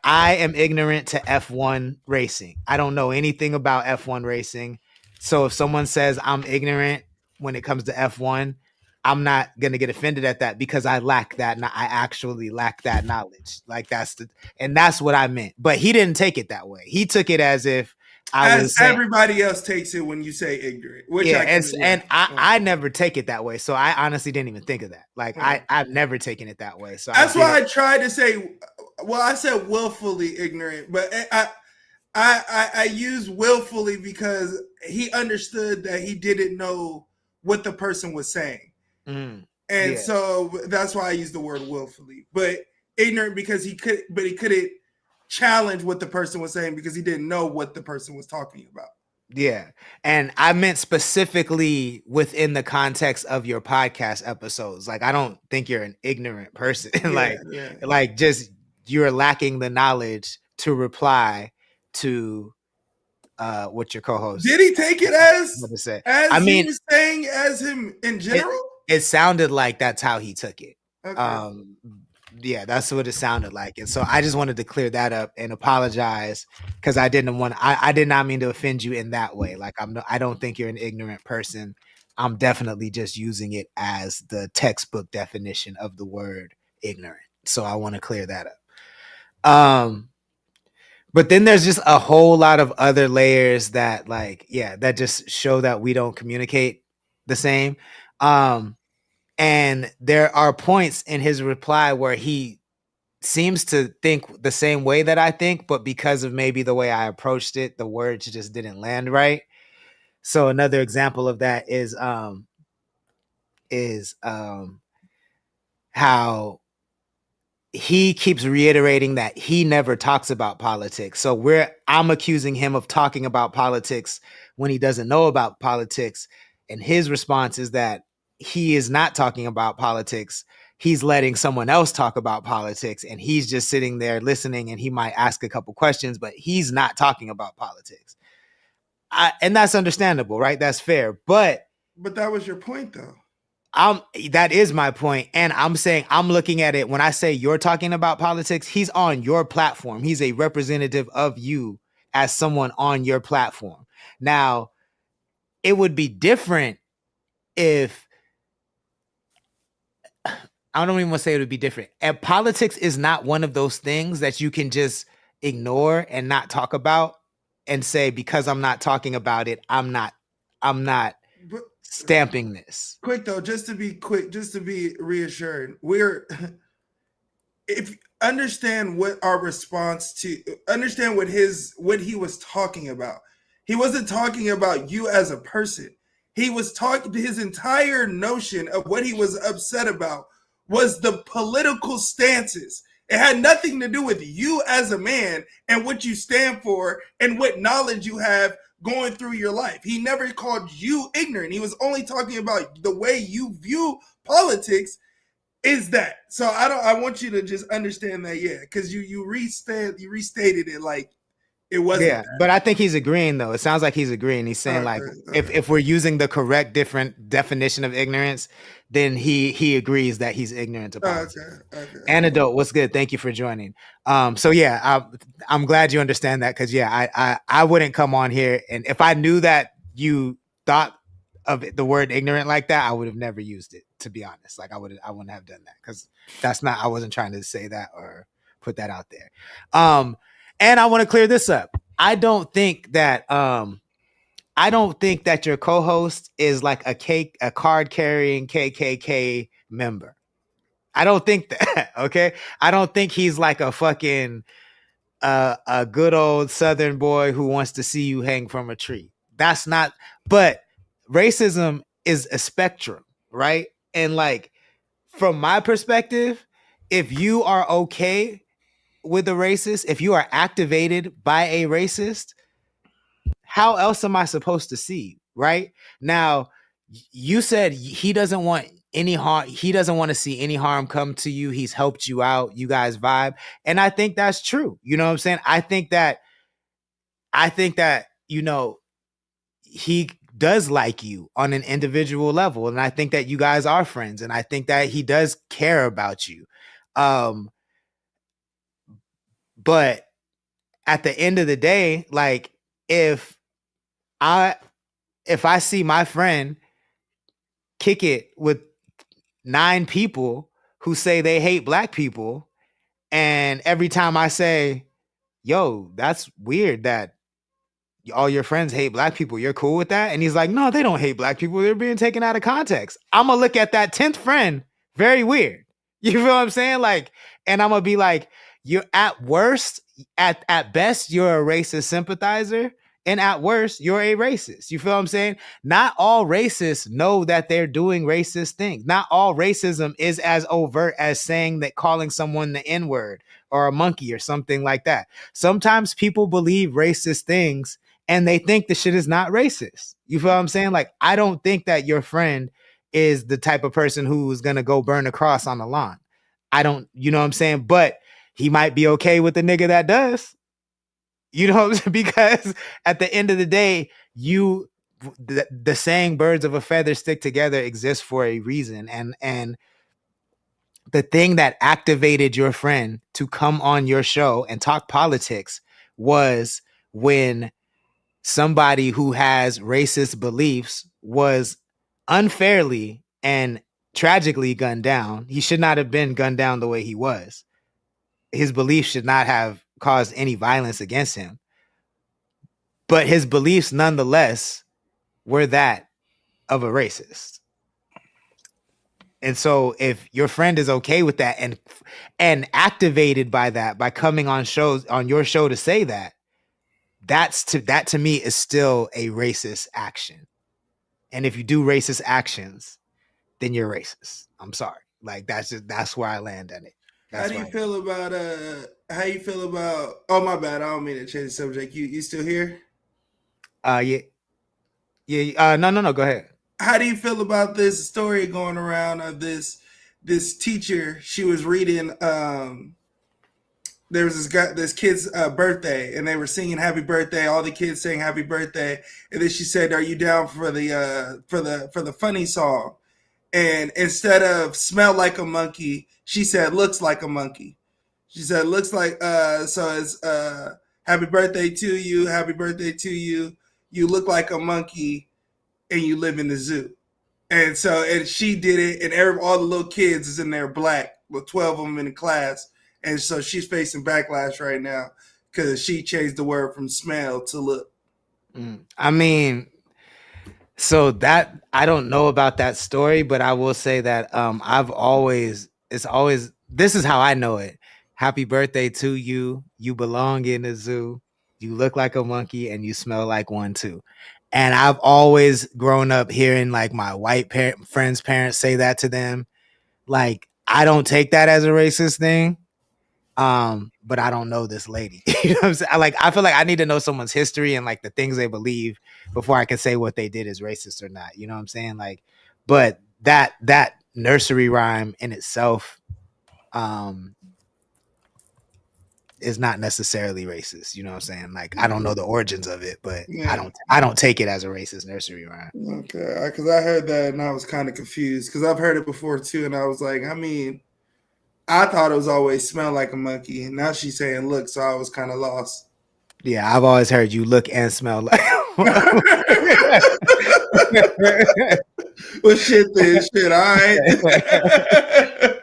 I am ignorant to F1 racing. I don't know anything about F1 racing. So if someone says I'm ignorant when it comes to F1, I'm not going to get offended at that because I lack that. I actually lack that knowledge. Like that's what I meant. But he didn't take it that way. He took it as if everybody else takes it when you say ignorant. Which I never take it that way. So I honestly didn't even think of that. Like I've never taken it that way. So that's why I tried to say, well, I said willfully ignorant, but I use willfully because he understood that he didn't know what the person was saying. So that's why I use the word willfully, but ignorant because he couldn't challenge what the person was saying because he didn't know what the person was talking about. Yeah. And I meant specifically within the context of your podcast episodes. Like, I don't think you're an ignorant person. Like just you're lacking the knowledge to reply to what your co-host. Did he take it as he was saying as him in general? It sounded like that's how he took it. Okay. Yeah, that's what it sounded like. And so I just wanted to clear that up and apologize because I did not mean to offend you in that way. Like I don't think you're an ignorant person. I'm definitely just using it as the textbook definition of the word ignorant. So I want to clear that up. But then there's just a whole lot of other layers that that just show that we don't communicate the same. And there are points in his reply where he seems to think the same way that I think, but because of maybe the way I approached it, the words just didn't land right. So another example of that is how he keeps reiterating that he never talks about politics. So I'm accusing him of talking about politics when he doesn't know about politics. And his response is that he is not talking about politics. He's letting someone else talk about politics and he's just sitting there listening and he might ask a couple questions, but he's not talking about politics. And that's understandable, right? That's fair. But that was your point though. That is my point. And I'm saying, I'm looking at it when I say you're talking about politics, he's on your platform. He's a representative of you as someone on your platform. Now, it would be different if I don't even want to say it would be different. And politics is not one of those things that you can just ignore and not talk about and say, because I'm not talking about it, I'm not stamping this. Quick though, just to be reassured, if understand what our response to understand what he was talking about. He wasn't talking about you as a person. He was talking to his entire notion of what he was upset about was the political stances. It had nothing to do with you as a man and what you stand for and what knowledge you have going through your life. He never called you ignorant. He was only talking about the way you view politics is that. So I want you to just understand that, because you restated it like it wasn't. Yeah, but I think he's agreeing though. It sounds like he's agreeing. He's saying if we're using the correct different definition of ignorance, then he agrees that he's ignorant to politics. Okay. Antidote, what's good? Thank you for joining. So yeah, I'm glad you understand that because I wouldn't come on here and if I knew that you thought of the word ignorant like that, I would have never used it, to be honest. Like I wouldn't have done that, because I wasn't trying to say that or put that out there. And I want to clear this up. I don't think that your co-host is like a card carrying KKK member. I don't think that. Okay. I don't think he's like a fucking a good old Southern boy who wants to see you hang from a tree. That's not. But racism is a spectrum, right? And like, from my perspective, if you are okay with a racist, if you are activated by a racist, how else am I supposed to see? Right now, you said he doesn't want any harm. He doesn't want to see any harm come to you. He's helped you out. You guys vibe. And I think that's true. You know what I'm saying? I think that, you know, he does like you on an individual level. And I think that you guys are friends. And I think that he does care about you. But at the end of the day, like, if I see my friend kick it with 9 people who say they hate black people, and every time I say, yo, that's weird that all your friends hate black people, you're cool with that? And he's like, no, they don't hate black people, they're being taken out of context. I'm gonna look at that 10th friend very weird. You feel what I'm saying? Like, and I'm gonna be like, you're at worst, at best, you're a racist sympathizer. And at worst, you're a racist. You feel what I'm saying? Not all racists know that they're doing racist things. Not all racism is as overt as saying that calling someone the N-word or a monkey or something like that. Sometimes people believe racist things and they think the shit is not racist. You feel what I'm saying? Like, I don't think that your friend is the type of person who's going to go burn a cross on the lawn. I don't, you know what I'm saying? But he might be okay with the nigga that does. You know, because at the end of the day, the saying birds of a feather stick together exists for a reason. And the thing that activated your friend to come on your show and talk politics was when somebody who has racist beliefs was unfairly and tragically gunned down. He should not have been gunned down the way he was. His beliefs should not have caused any violence against him, but his beliefs nonetheless were that of a racist. And so if your friend is okay with that and activated by that, by coming on your show to say that, that to me is still a racist action. And if you do racist actions, then you're racist. I'm sorry. Like, that's where I land on it. How do you feel about oh, my bad, I don't mean to change the subject. You still here? Yeah. No, go ahead. How do you feel about this story going around of this teacher? She was reading there was this kid's birthday, and they were singing happy birthday, all the kids saying happy birthday, and then she said, are you down for the funny song? And instead of smell like a monkey, she said looks like a monkey. She said looks like so it's happy birthday to you, happy birthday to you. You look like a monkey and you live in the zoo. And she did it, and all the little kids is in there black, with 12 of them in the class. And so she's facing backlash right now because she changed the word from smell to look. I mean, so that, I don't know about that story, but I will say that this is how I know it. Happy birthday to you. You belong in the zoo. You look like a monkey and you smell like one too. And I've always grown up hearing like my white friends' parents say that to them. Like, I don't take that as a racist thing. But I don't know this lady. You know what I'm saying? I feel like I need to know someone's history and like the things they believe before I can say what they did is racist or not. You know what I'm saying? Like, but that nursery rhyme in itself is not necessarily racist. You know what I'm saying? Like, I don't know the origins of it, but yeah. I don't take it as a racist nursery rhyme. Okay, because I heard that and I was kind of confused because I've heard it before too, and I was like, I mean, I thought it was always smell like a monkey, and now she's saying look, so I was kind of lost. Yeah, I've always heard you look and smell like Well, shit then, shit. All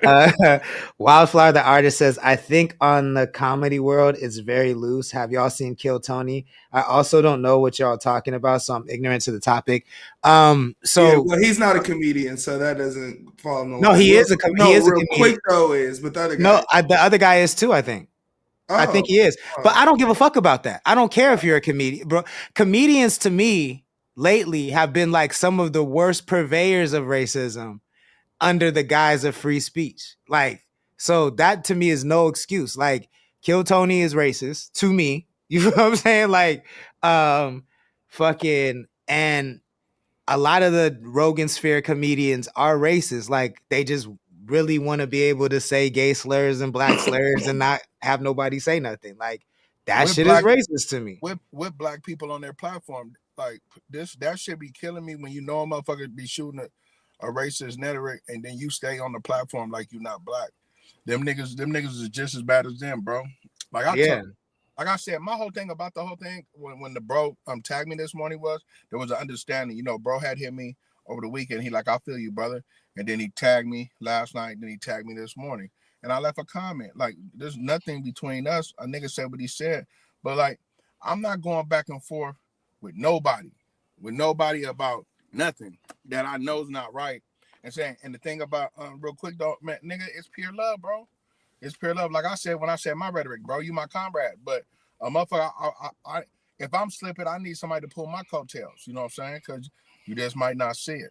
right. Wildflower, the artist, says, I think on the comedy world, it's very loose. Have y'all seen Kill Tony? I also don't know what y'all are talking about, so I'm ignorant to the topic. Yeah, well, he's not a comedian, so that doesn't fall in the No, line. he is a No, he is a Real comedian. Quicc Tho is, but the other guy. No, the other guy is too, I think. I think he is. But I don't give a fuck about that. I don't care if you're a comedian, bro. Comedians to me lately have been like some of the worst purveyors of racism under the guise of free speech. Like, so that to me is no excuse. Like, Kill Tony is racist to me. You know what I'm saying? Like, fucking, and a lot of the Rogan Sphere comedians are racist. Like, they just really want to be able to say gay slurs and black slurs and not have nobody say nothing. Like, that With shit black- is racist to me. With black people on their platform, like that should be killing me when you know a motherfucker be shooting a racist rhetoric and then you stay on the platform like you're not black. Them niggas is just as bad as them, bro. Like I said, my whole thing about the whole thing when the bro tagged me this morning was there was an understanding. You know, bro had hit me over the weekend. He like, I feel you, brother. And then he tagged me last night. Then he tagged me this morning. And I left a comment. Like, there's nothing between us. A nigga said what he said. But like, I'm not going back and forth with nobody about nothing that I know is not right. And the thing about Real Quicc Tho, man, nigga, it's pure love, bro. It's pure love. Like I said, when I said my rhetoric, bro, you my comrade. But a motherfucker, I if I'm slipping, I need somebody to pull my coattails. You know what I'm saying? Because you just might not see it.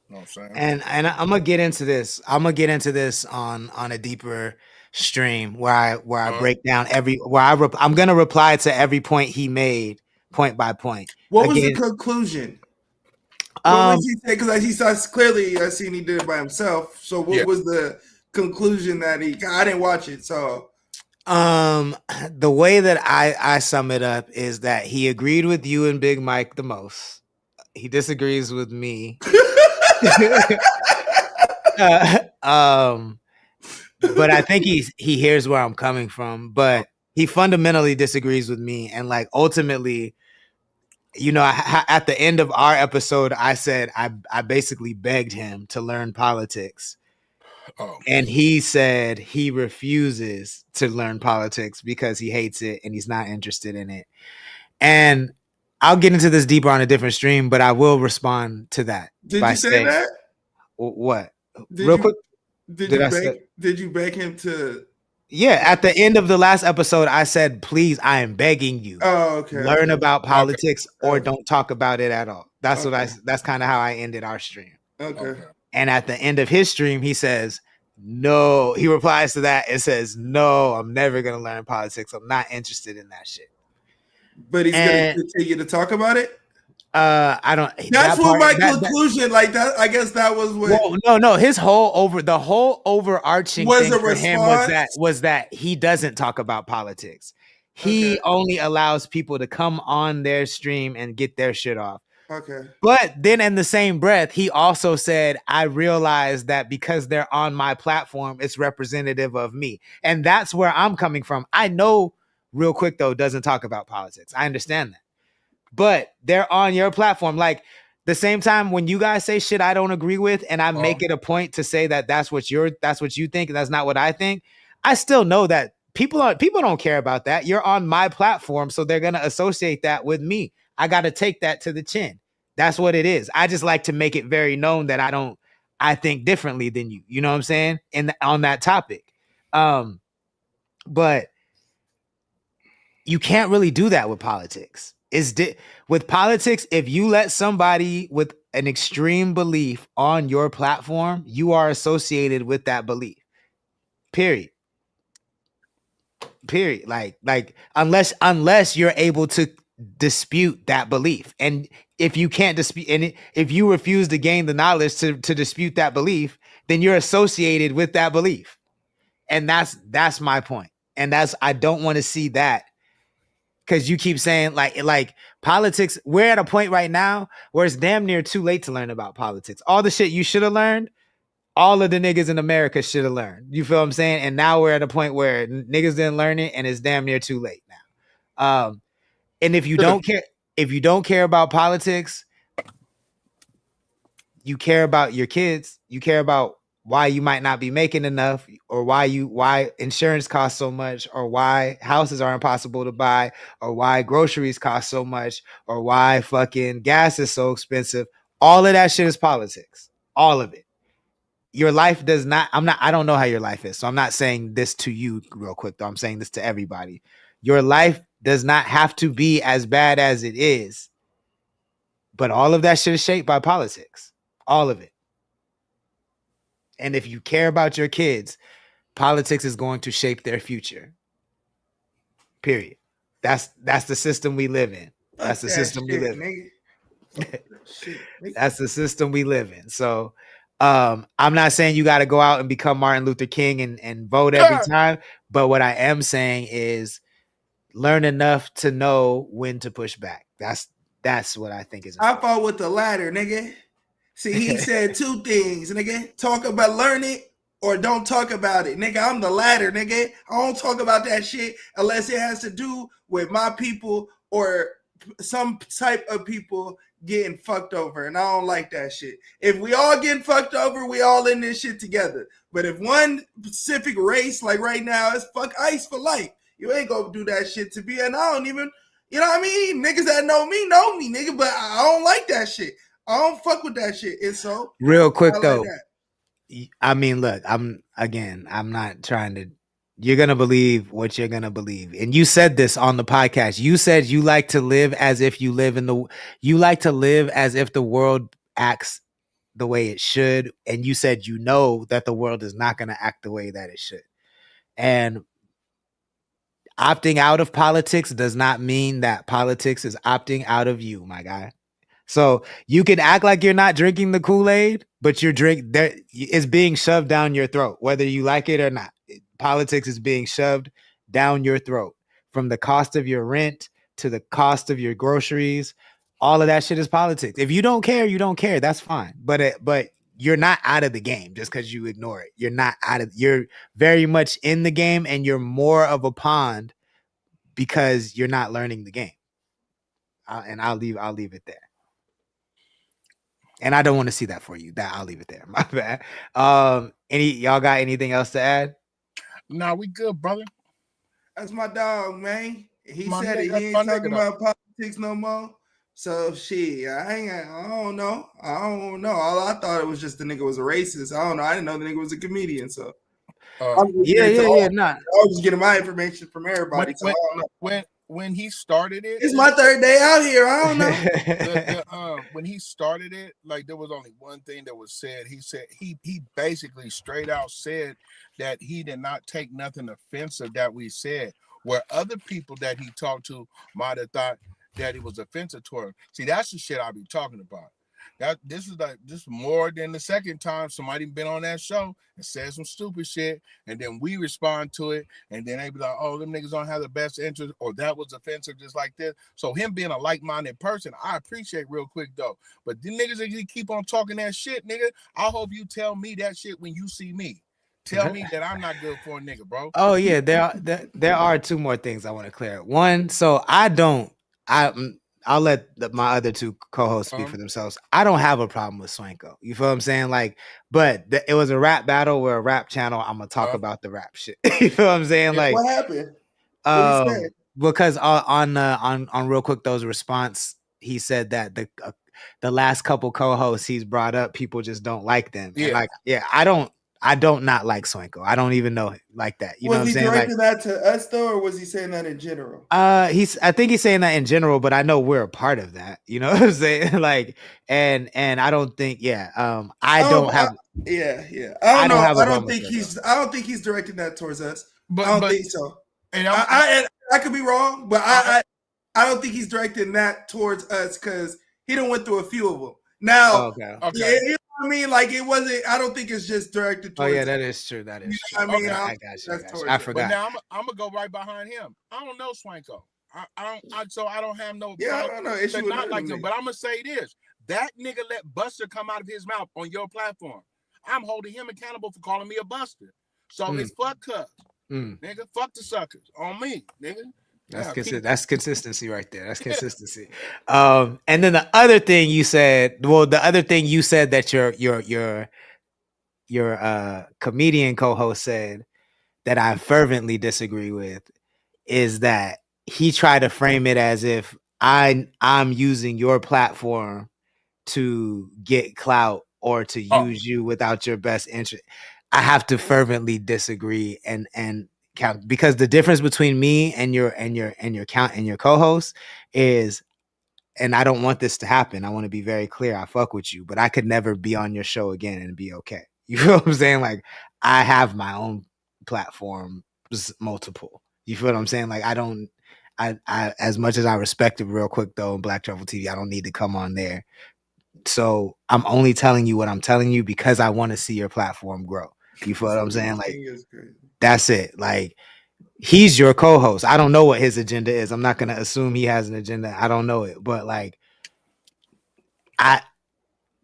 You know what I'm saying? And I'm gonna get into this. I'm gonna get into this on a deeper stream where I break down I'm gonna reply to every point he made, point by point. What was the conclusion? What was he saying? Because he saw clearly, I seen he did it by himself. So what was the conclusion that I didn't watch it, so the way that I sum it up is that he agreed with you and Big Mike the most. He disagrees with me. But I think he hears where I'm coming from, but he fundamentally disagrees with me. And like, ultimately, you know, at the end of our episode, I said, I basically begged him to learn politics. And he said he refuses to learn politics because he hates it and he's not interested in it. And I'll get into this deeper on a different stream, but I will respond to that. Did you say that? What? Real quick. Did you beg him to? Yeah, at the end of the last episode, I said, please, I am begging you. Oh, okay. Learn about politics or don't talk about it at all. That's that's kind of how I ended our stream. Okay. And at the end of his stream, he says, no, he replies to that and says, no, I'm never going to learn politics. I'm not interested in that shit. But he's going to continue to talk about it? I don't. That's what my conclusion. Like that, I guess that was what. Well, no. His whole overarching thing for him was that he doesn't talk about politics. He only allows people to come on their stream and get their shit off. Okay. But then in the same breath, he also said, I realize that because they're on my platform, it's representative of me. And that's where I'm coming from. I know Real Quicc Tho doesn't talk about politics. I understand that. But they're on your platform. Like, the same time when you guys say shit I don't agree with, and I make it a point to say that that's what you think, and that's not what I think, I still know that people don't care about that. You're on my platform, so they're gonna associate that with me. I gotta take that to the chin. That's what it is. I just like to make it very known that I think differently than you. You know what I'm saying? On that topic. But you can't really do that with politics. With politics, if you let somebody with an extreme belief on your platform, you are associated with that belief. Period. Like unless you're able to dispute that belief. And if you can't dispute, and if you refuse to gain the knowledge to dispute that belief, then you're associated with that belief. And that's my point. And I don't want to see that. Because you keep saying like politics, we're at a point right now where it's damn near too late to learn about politics. All the shit you should have learned, all of the niggas in America should have learned. You feel what I'm saying? And now we're at a point where niggas didn't learn it, and it's damn near too late now. And if you don't care about politics, you care about your kids, you care about why you might not be making enough, or why insurance costs so much, or why houses are impossible to buy, or why groceries cost so much, or why fucking gas is so expensive. All of that shit is politics. All of it. Your life does not, I don't know how your life is. So I'm not saying this to you real quick though. I'm saying this to everybody. Your life does not have to be as bad as it is. But all of that shit is shaped by politics. All of it. And if you care about your kids, politics is going to shape their future. Period. That's the system we live in. That's the system we live in. That's the system we live in. So I'm not saying you got to go out and become Martin Luther King and vote every time. But what I am saying is learn enough to know when to push back. That's what I think is important. I fought with the latter, nigga. See, he said two things, nigga. Talk about learn it or don't talk about it. Nigga, I'm the latter, nigga. I don't talk about that shit unless it has to do with my people or some type of people getting fucked over. And I don't like that shit. If we all getting fucked over, we all in this shit together. But if one specific race, like right now, it's fuck ICE for life. You ain't gonna do that shit to me. And I don't even, you know what I mean? Niggas that know me, nigga. But I don't like that shit. I don't fuck with that shit. And so real quick though, like I mean, look, I'm not trying to, you're going to believe what you're going to believe. And you said this on the podcast. You said you like to live as if you live you like to live as if the world acts the way it should. And you said, you know, that the world is not going to act the way that it should. And opting out of politics does not mean that politics is opting out of you, my guy. So you can act like you're not drinking the Kool-Aid, but it's being shoved down your throat, whether you like it or not. Politics is being shoved down your throat, from the cost of your rent to the cost of your groceries. All of that shit is politics. If you don't care, you don't care. That's fine. But you're not out of the game just because you ignore it. You're very much in the game, and you're more of a pond because you're not learning the game. And I'll leave it there. And I don't want to see that for you. I'll leave it there. My bad. Y'all got anything else to add? Nah, we good, brother. That's my dog, man. He My said nigga, he ain't talking about politics no more. So shit, I don't know. All I thought it was just the nigga was a racist. I don't know. I didn't know the nigga was a comedian. So yeah. Nah. I was just getting my information from everybody. So I don't know. When he started it, it's my third day out here. I don't know. When he started it, like there was only one thing that was said. He said he basically straight out said that he did not take nothing offensive that we said. Where other people that he talked to might have thought that it was offensive to him. See, that's the shit I be talking about. This is more than the second time somebody been on that show and said some stupid shit, and then we respond to it, and then they be like, "Oh, them niggas don't have the best interest," or "That was offensive," just like this. So him being a like-minded person, I appreciate Real Quicc Tho. But them niggas that keep on talking that shit, nigga, I hope you tell me that shit when you see me. Tell me that I'm not good for a nigga, bro. Oh yeah, there are two more things I want to clear. One, so I'll let my other two co-hosts speak for themselves. I don't have a problem with Swanko. You feel what I'm saying? Like, but it was a rap battle. We're a rap channel. I'm gonna talk about the rap shit. You feel what I'm saying? Like, what happened? What he said? Because on Real Quicc Tho's response, he said that the last couple co-hosts he's brought up, people just don't like them. Yeah. And like, yeah, I don't not like Swanko. I don't even know him like that. You know what I'm saying? Was he directing that to us though, or was he saying that in general? I think he's saying that in general, but I know we're a part of that. You know what I'm saying? Like, and I don't think, I don't have. I don't think he's directing that towards us. I don't think so. And I could be wrong, but I don't think he's directing that towards us because he done went through a few of them. Now, okay. Yeah, you know what I mean? Like it wasn't. I don't think it's just directed towards. Oh yeah, that is true. That is true. I mean, I got you. I forgot. But now I'm gonna go right behind him. I don't know Swanko. I don't have no. Yeah, I don't know. Issue not like him, but I'm gonna say this: that nigga let Buster come out of his mouth on your platform. I'm holding him accountable for calling me a buster. So it's fuck cuz. Nigga, fuck the suckers on me, nigga. That's consistency right there. That's consistency. And then the other thing you said, that your comedian co-host said that I fervently disagree with is that he tried to frame it as if I'm using your platform to get clout or to use you without your best interest. I have to fervently disagree and count, because the difference between me and your co-host is, and I don't want this to happen. I want to be very clear. I fuck with you, but I could never be on your show again and be okay. You feel what I'm saying? Like, I have my own platform, multiple. You feel what I'm saying? Like, I as much as I respect it Real Quicc Tho and Black Travel TV, I don't need to come on there. So I'm only telling you what I'm telling you because I want to see your platform grow. You feel what I'm saying? Like, that's it. Like, he's your co-host. I don't know what his agenda is. I'm not going to assume he has an agenda. I don't know it. But like,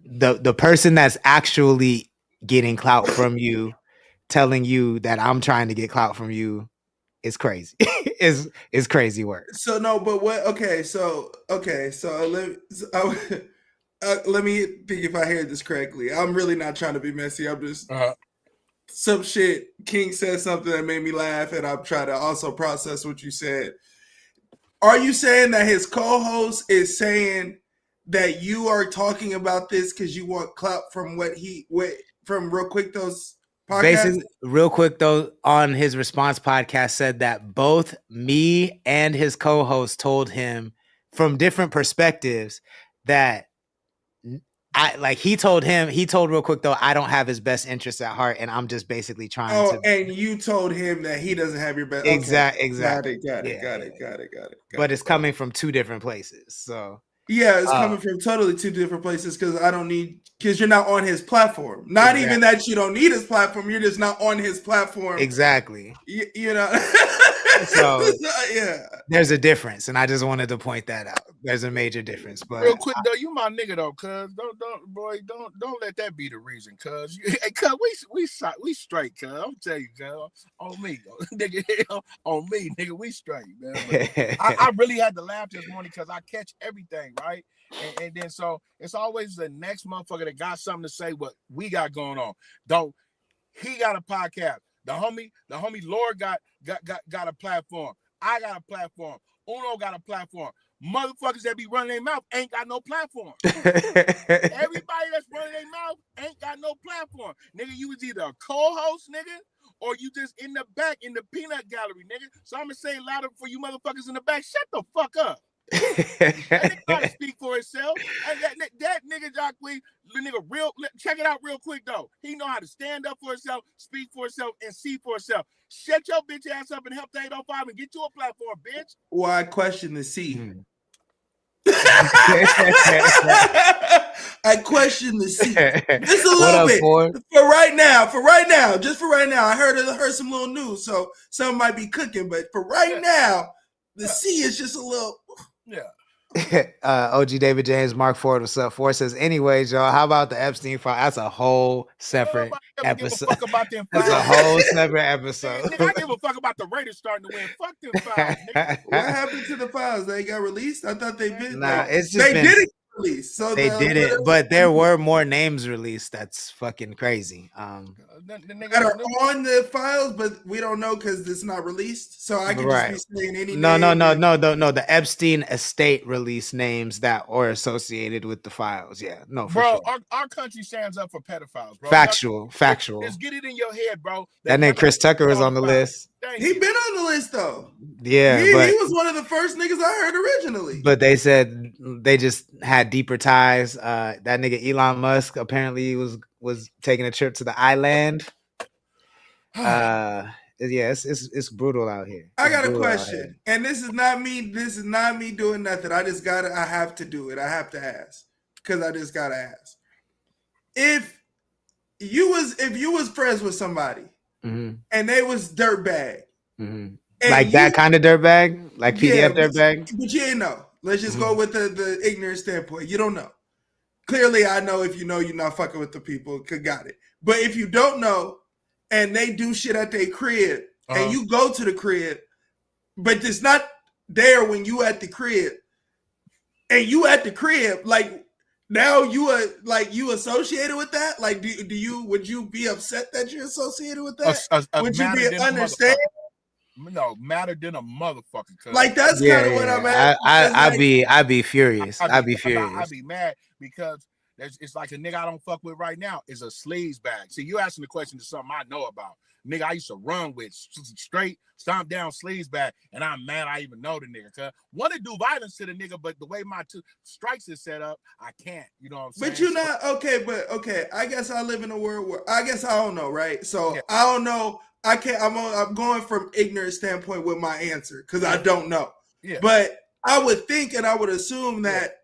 the person that's actually getting clout from you, telling you that I'm trying to get clout from you, is crazy. is crazy work. So no, but what? Okay, so let me think if I hear this correctly. I'm really not trying to be messy. I'm just some shit. King said something that made me laugh, and I'm trying to also process what you said. Are you saying that his co-host is saying that you are talking about this because you want clout from from Real Quicc Tho's podcast? Basically, Real Quicc Tho on his response podcast said that both me and his co-host told him from different perspectives that he told Real Quicc Tho, I don't have his best interests at heart, and I'm just basically trying to. And you told him that he doesn't have your best. Exactly. Got it. But it's coming from two different places. So yeah, it's coming from totally two different places because you're not on his platform. Not even that you don't need his platform. You're just not on his platform. Exactly. You know. So yeah, there's a difference, and I just wanted to point that out. There's a major difference. But Real quick though, you my nigga though, cuz don't let that be the reason, cuz we straight, cuz I'm telling you, cuz on me, nigga, on me, nigga, we straight, man. I really had to laugh this morning because I catch everything, right? And then so it's always the next motherfucker that got something to say what we got going on. Though he got a podcast. The homie Lord got a platform. I got a platform. Uno got a platform. Motherfuckers that be running their mouth ain't got no platform. Everybody that's running their mouth ain't got no platform. Nigga, you was either a co-host, nigga, or you just in the back in the peanut gallery, nigga. So I'm gonna say louder for you motherfuckers in the back. Shut the fuck up. That nigga gotta speak for himself. And that nigga Jacqueline, check it out real quick though. He know how to stand up for himself, speak for himself, and see for himself. Shut your bitch ass up and help the 805 and get you a platform, bitch. Well, I question the C. I question the C. Just a little bit. For right now, just for right now. I heard some little news, so some might be cooking, but for right now, the C is just a little. Yeah. OG David James, Mark Ford, what's up? Ford says, anyways, y'all, how about the Epstein file? That's a whole separate episode. That's a whole separate episode. Nigga, I give a fuck about the Raiders starting to win. Fuck them files, nigga. What happened to the files? They got released? I thought they did. Nah, it's just they didn't release. So they did it, but there were more names released. That's fucking crazy. That are on the files, but we don't know because it's not released. So I can just be saying any name. No. The Epstein estate released names that are associated with the files. Yeah, no, for bro. Sure. Our country stands up for pedophiles, bro. Factual. Just get it in your head, bro. That name Chris Tucker was on the list. He been on the list though. Yeah, he was one of the first niggas I heard originally. But they said they just had deeper ties. That nigga Elon Musk apparently was taking a trip to the island. Yeah, it's brutal out here. I got a question, and this is not me. This is not me doing nothing. I have to do it. I have to ask because I just gotta ask. If you was friends with somebody and they was dirtbag, like that kind of dirtbag, like PDF dirtbag, but you didn't know. Let's just go with the ignorant standpoint. You don't know. Clearly, I know if you know, you're not fucking with the people. Got it. But if you don't know, and they do shit at their crib, and you go to the crib, but it's not there when you at the crib, and you at the crib, like now you are like you associated with that? Like, would you be upset that you're associated with that? Would you be understand? No, madder than a motherfucker. Like that's kind of what I'm at. I'd be furious. I'd be furious. I'd be mad because it's like a nigga I don't fuck with right now is a sleaze bag. See, you asking the question to something I know about. Nigga, I used to run with straight stomp down sleaze bag, and I'm mad I even know the nigga. Cause want to do violence to the nigga, but the way my two strikes is set up, I can't. You know what I'm saying? But you're not okay. I guess I live in a world where I guess I don't know, right? So yeah. I don't know. I can't. I'm going from ignorant standpoint with my answer because I don't know. Yeah. But I would think and I would assume that,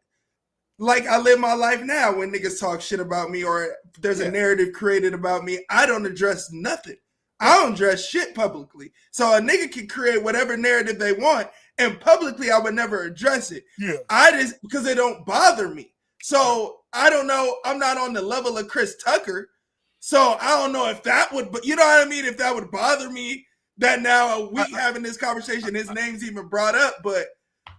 like I live my life now, when niggas talk shit about me or there's a narrative created about me, I don't address nothing. I don't address shit publicly. So a nigga can create whatever narrative they want, and publicly I would never address it. Yeah. I just because they don't bother me. So I don't know. I'm not on the level of Chris Tucker. So I don't know if that would, but you know what I mean? If that would bother me that now a week having this conversation, his name's even brought up, but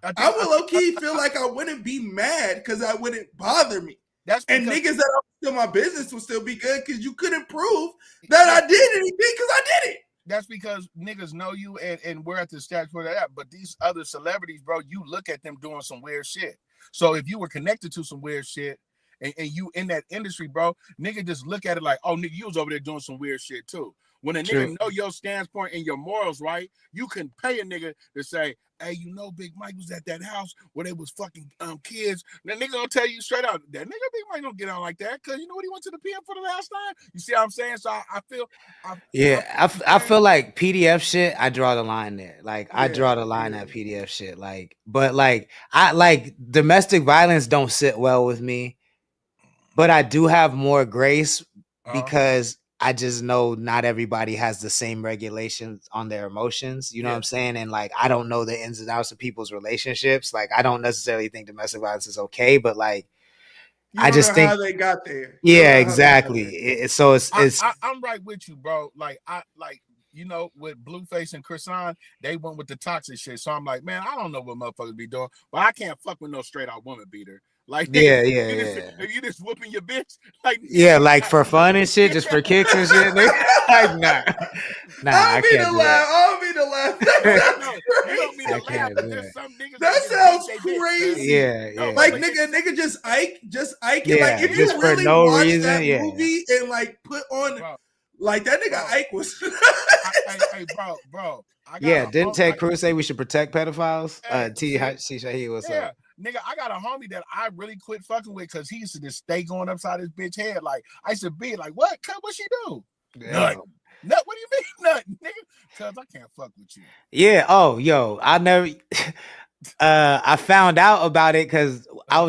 I would low-key feel like I wouldn't be mad because I wouldn't bother me. And niggas that are still my business would still be good because you couldn't prove that I did anything because I did it. That's because niggas know you and we're at the stats for that. But these other celebrities, bro, you look at them doing some weird shit. So if you were connected to some weird shit and you in that industry, bro, nigga just look at it like, oh, nigga, you was over there doing some weird shit too. When a nigga know your standpoint and your morals, right, you can pay a nigga to say, hey, you know, Big Mike was at that house where they was fucking kids. That nigga gonna tell you straight out, that nigga Big Mike don't get out like that because you know what, he went to the PM for the last time. You see what I'm saying? So I feel, I feel like PDF shit. I draw the line there. Like I draw the line at PDF shit. Like, but like I like domestic violence don't sit well with me, but I do have more grace because I just know not everybody has the same regulations on their emotions. You know what I'm saying? And like, I don't know the ins and outs of people's relationships. Like, I don't necessarily think domestic violence is okay, but like, I just think how they got there. Yeah, exactly. So it's I'm right with you, bro. Like you know, with Blueface and Chrisan, they went with the toxic shit. So I'm like, man, I don't know what motherfuckers be doing, but I can't fuck with no straight out woman beater. Like, if you just whooping your bitch, like like for fun and shit, just for kicks and shit. Like, nah, I can't do that. I don't mean to laugh. You don't mean to laugh, but there's some niggas that sounds crazy. Yeah. Like nigga just Ike. Like if you just really for no watch reason, that movie and like put on like that nigga Ike was. Hey, bro. Didn't Ted Cruz say we should protect pedophiles? T. Shahi, what's up? Nigga, I got a homie that I really quit fucking with because he used to just stay going upside his bitch head. Like, I used to be like, what she do? Nothing. What do you mean nothing, nigga? Because I can't fuck with you. Yeah. Oh, yo, I never. I found out about it because I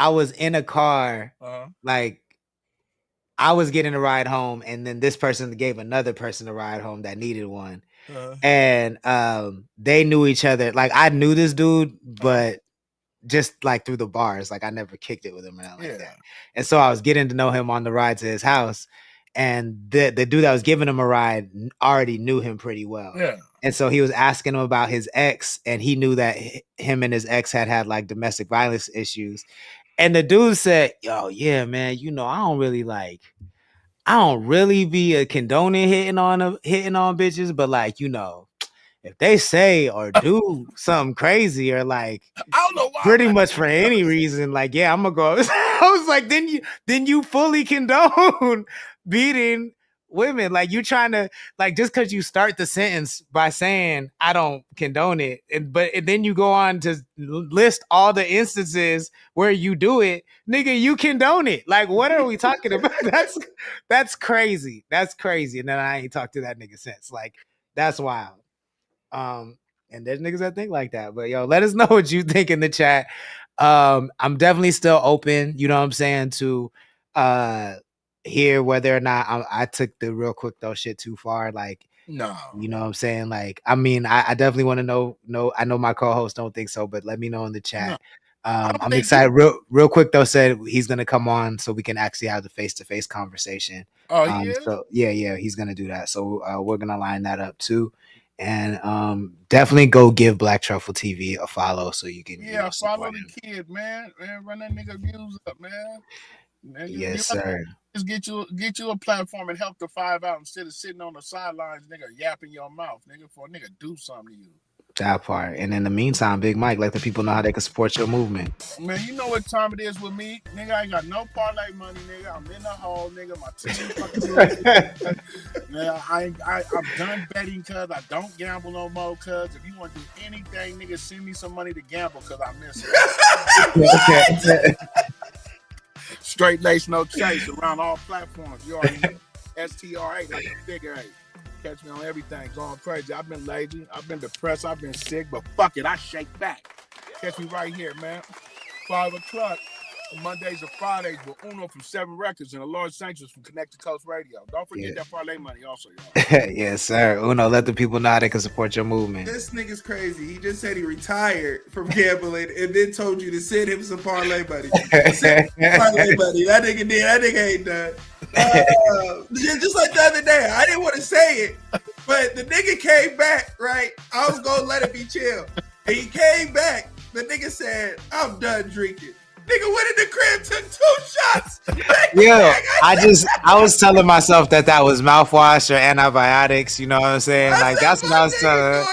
was in a car, like I was getting a ride home, and then this person gave another person a ride home that needed one, and they knew each other. Like I knew this dude, but just like through the bars, like I never kicked it with him or nothing like that. And so I was getting to know him on the ride to his house, and the dude that was giving him a ride already knew him pretty well. Yeah. And so he was asking him about his ex, and he knew that him and his ex had like domestic violence issues. And the dude said, yo, yeah, man, you know, I don't really be condoning hitting on bitches, but like, you know, if they say or do something crazy or like, I don't know why, pretty much for any reason, like, yeah, I'm gonna go. I was like, then you fully condone beating women. Like you trying to, like, just because you start the sentence by saying I don't condone it, and then you go on to list all the instances where you do it, nigga, you condone it. Like, what are we talking about? That's crazy. That's crazy. And then I ain't talked to that nigga since. Like, that's wild. And there's niggas that think like that, but yo, let us know what you think in the chat. I'm definitely still open, you know what I'm saying, to hear whether or not I took the Real Quicc Tho shit too far. Like, no, you know what I'm saying? Like, I mean, I definitely want to know. No, I know my co-hosts don't think so, but let me know in the chat. No. I'm excited. Real Quicc Tho said he's gonna come on so we can actually have the face-to-face conversation. Oh yeah. So yeah, he's gonna do that. So we're gonna line that up too. And definitely go give Black Truffle TV a follow so you can Yeah, follow support the him. kid, man. Run that nigga views up, man. Yes, sir. Just get you a platform and help the 5 out instead of sitting on the sidelines, nigga, yapping your mouth, nigga, for a nigga do something to you. That part. And in the meantime, Big Mike, let the people know how they can support your movement. Man, you know what time it is with me, nigga. I ain't got no parlay money, nigga. I'm in the hole, nigga. My team fucking man, I'm done betting, cuz I don't gamble no more. Cuz if you want to do anything, nigga, send me some money to gamble, cuz I miss it. Straight lace, no chase around all platforms. You already know. STRA, like a figure 8. Catch me on everything, going crazy. I've been lazy, I've been depressed, I've been sick, but fuck it, I shake back. Catch me right here, man. 5 o'clock, Mondays or Fridays with Uno from 7 Records and the Lord Sanctions from ConnxCT Radio. Don't forget that parlay money also, y'all. Yes, sir. Uno, let the people know how they can support your movement. This nigga's crazy. He just said he retired from gambling and then told you to send him some parlay money. Parlay money. That nigga did. That nigga ain't done. Just like the other day, I didn't want to say it, but the nigga came back, right? I was going to let it be chill. And he came back. The nigga said, I'm done drinking. Nigga went in the crib, took 2 shots. Yo, I was telling myself that was mouthwash or antibiotics. You know what I'm saying? Like that's what I was telling.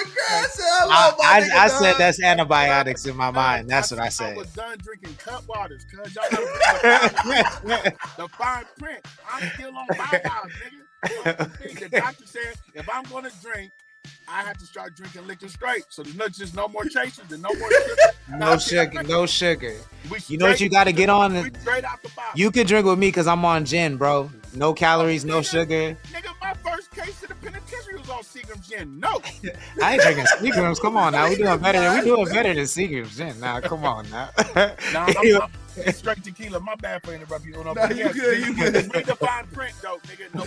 I said that's antibiotics in my mind. That's what I said. I was done drinking cut waters, cuz y'all gotta the fine print. I'm still on $5, nigga. The doctor said if I'm gonna drink, I have to start drinking liquor straight. So there's just no more chasers and no more sugar. No sugar. You know what you got to get on? Straight out the box. You can drink with me because I'm on gin, bro. No calories, no sugar. Nigga, my first case in the penitentiary was on Seagram's gin. No. I ain't drinking Seagram's. Come on now. We doing better than Seagram's gin. Now, come on now. I'm straight tequila. My bad for interrupting you. No, you good. Read the fine print, though, nigga. No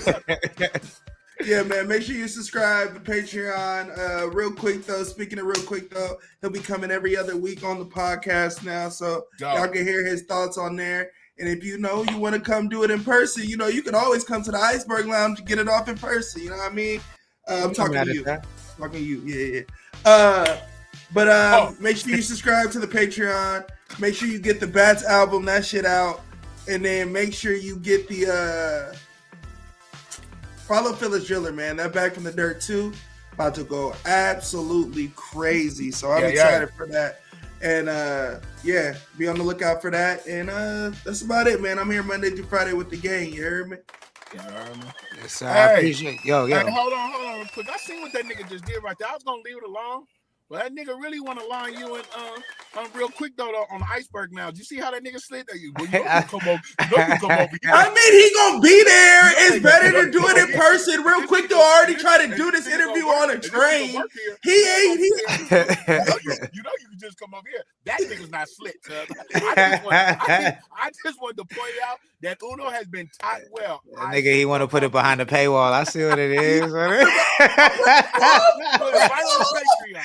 Yeah, man. Make sure you subscribe to Patreon. Real Quicc Tho. Speaking of Real Quicc Tho, he'll be coming every other week on the podcast now, so y'all can hear his thoughts on there. And if you want to come do it in person, you can always come to the Iceberg Lounge and get it off in person. You know what I mean? I'm talking to you. Talking to you. Yeah. Make sure you subscribe to the Patreon. Make sure you get the Bats album, that shit out, and then make sure you get the. Follow Phyllis Driller, man. That Back from the Dirt too. About to go absolutely crazy. So I'm excited for that. And be on the lookout for that. And that's about it, man. I'm here Monday through Friday with the gang. You heard me? Yes, sir. I appreciate Yo. Hey, hold on real quick. I seen what that nigga just did right there. I was gonna leave it alone. But that nigga really want to line you and Real Quicc Tho on the Iceberg now. Did you see how that nigga slid there? You come over here. I mean, he gonna be there. It's better to do it in person. Real Quicc Tho already tried to do this interview on a train. He ain't. You can just come over here. That nigga's not slick, cuz. I just wanted to point out that Uno has been taught well. That nigga, he want to put it behind the paywall. I see what it is. Put it right on the Patreon.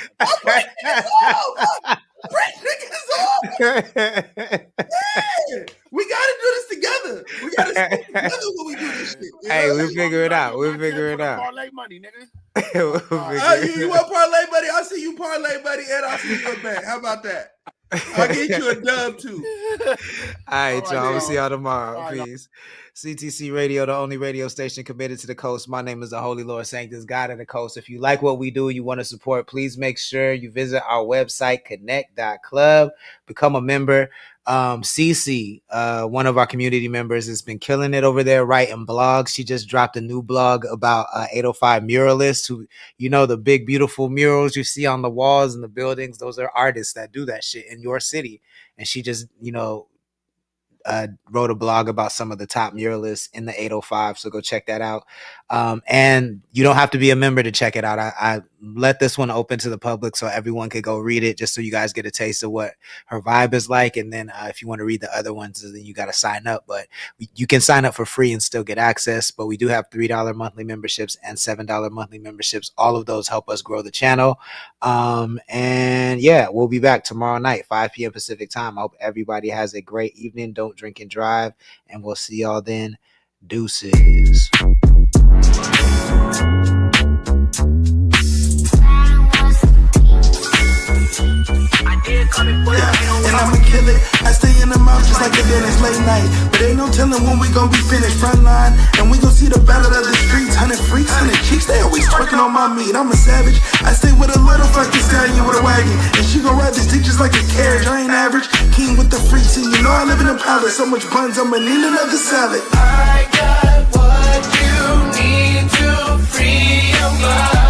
We gotta do this together. We gotta stick together when we do this shit. Hey, we'll figure it out. We'll figure it out. Parlay money, nigga. You want parlay money? I'll see you parlay money, and I'll see you a bet. How about that? I'll get you a dub too. All right, y'all. We'll see y'all tomorrow. Peace. CTC Radio, the only radio station committed to the coast. My name is the Holy Lord Sanctus, God of the Coast. If you like what we do, you want to support, please make sure you visit our website, connxct.club. Become a member. Cece, one of our community members, has been killing it over there writing blogs. She just dropped a new blog about 805 muralists who, the big, beautiful murals you see on the walls and the buildings. Those are artists that do that shit in your city. And she just, wrote a blog about some of the top muralists in the 805. So go check that out. And you don't have to be a member to check it out. I let this one open to the public so everyone could go read it, just so you guys get a taste of what her vibe is like. And then if you want to read the other ones, then you got to sign up. But you can sign up for free and still get access. But we do have $3 monthly memberships and $7 monthly memberships. All of those help us grow the channel. We'll be back tomorrow night, 5 p.m. Pacific time. I hope everybody has a great evening. Don't drink and drive. And we'll see y'all then. Deuces. Yeah, and I'ma kill it. I stay in the mouth just like a dentist late night. But ain't no telling when we gon' be finished. Front line, and we gon' see the battle of the streets. 100 freaks, 100 cheeks, they always twerking on my meat. I'm a savage. I stay with a little fucking stallion with a wagon. And she gon' ride this dick just like a carriage. I ain't average. King with the freaks, and you know I live in a palace. So much buns, I'ma need another salad. I got what you need to free your mind.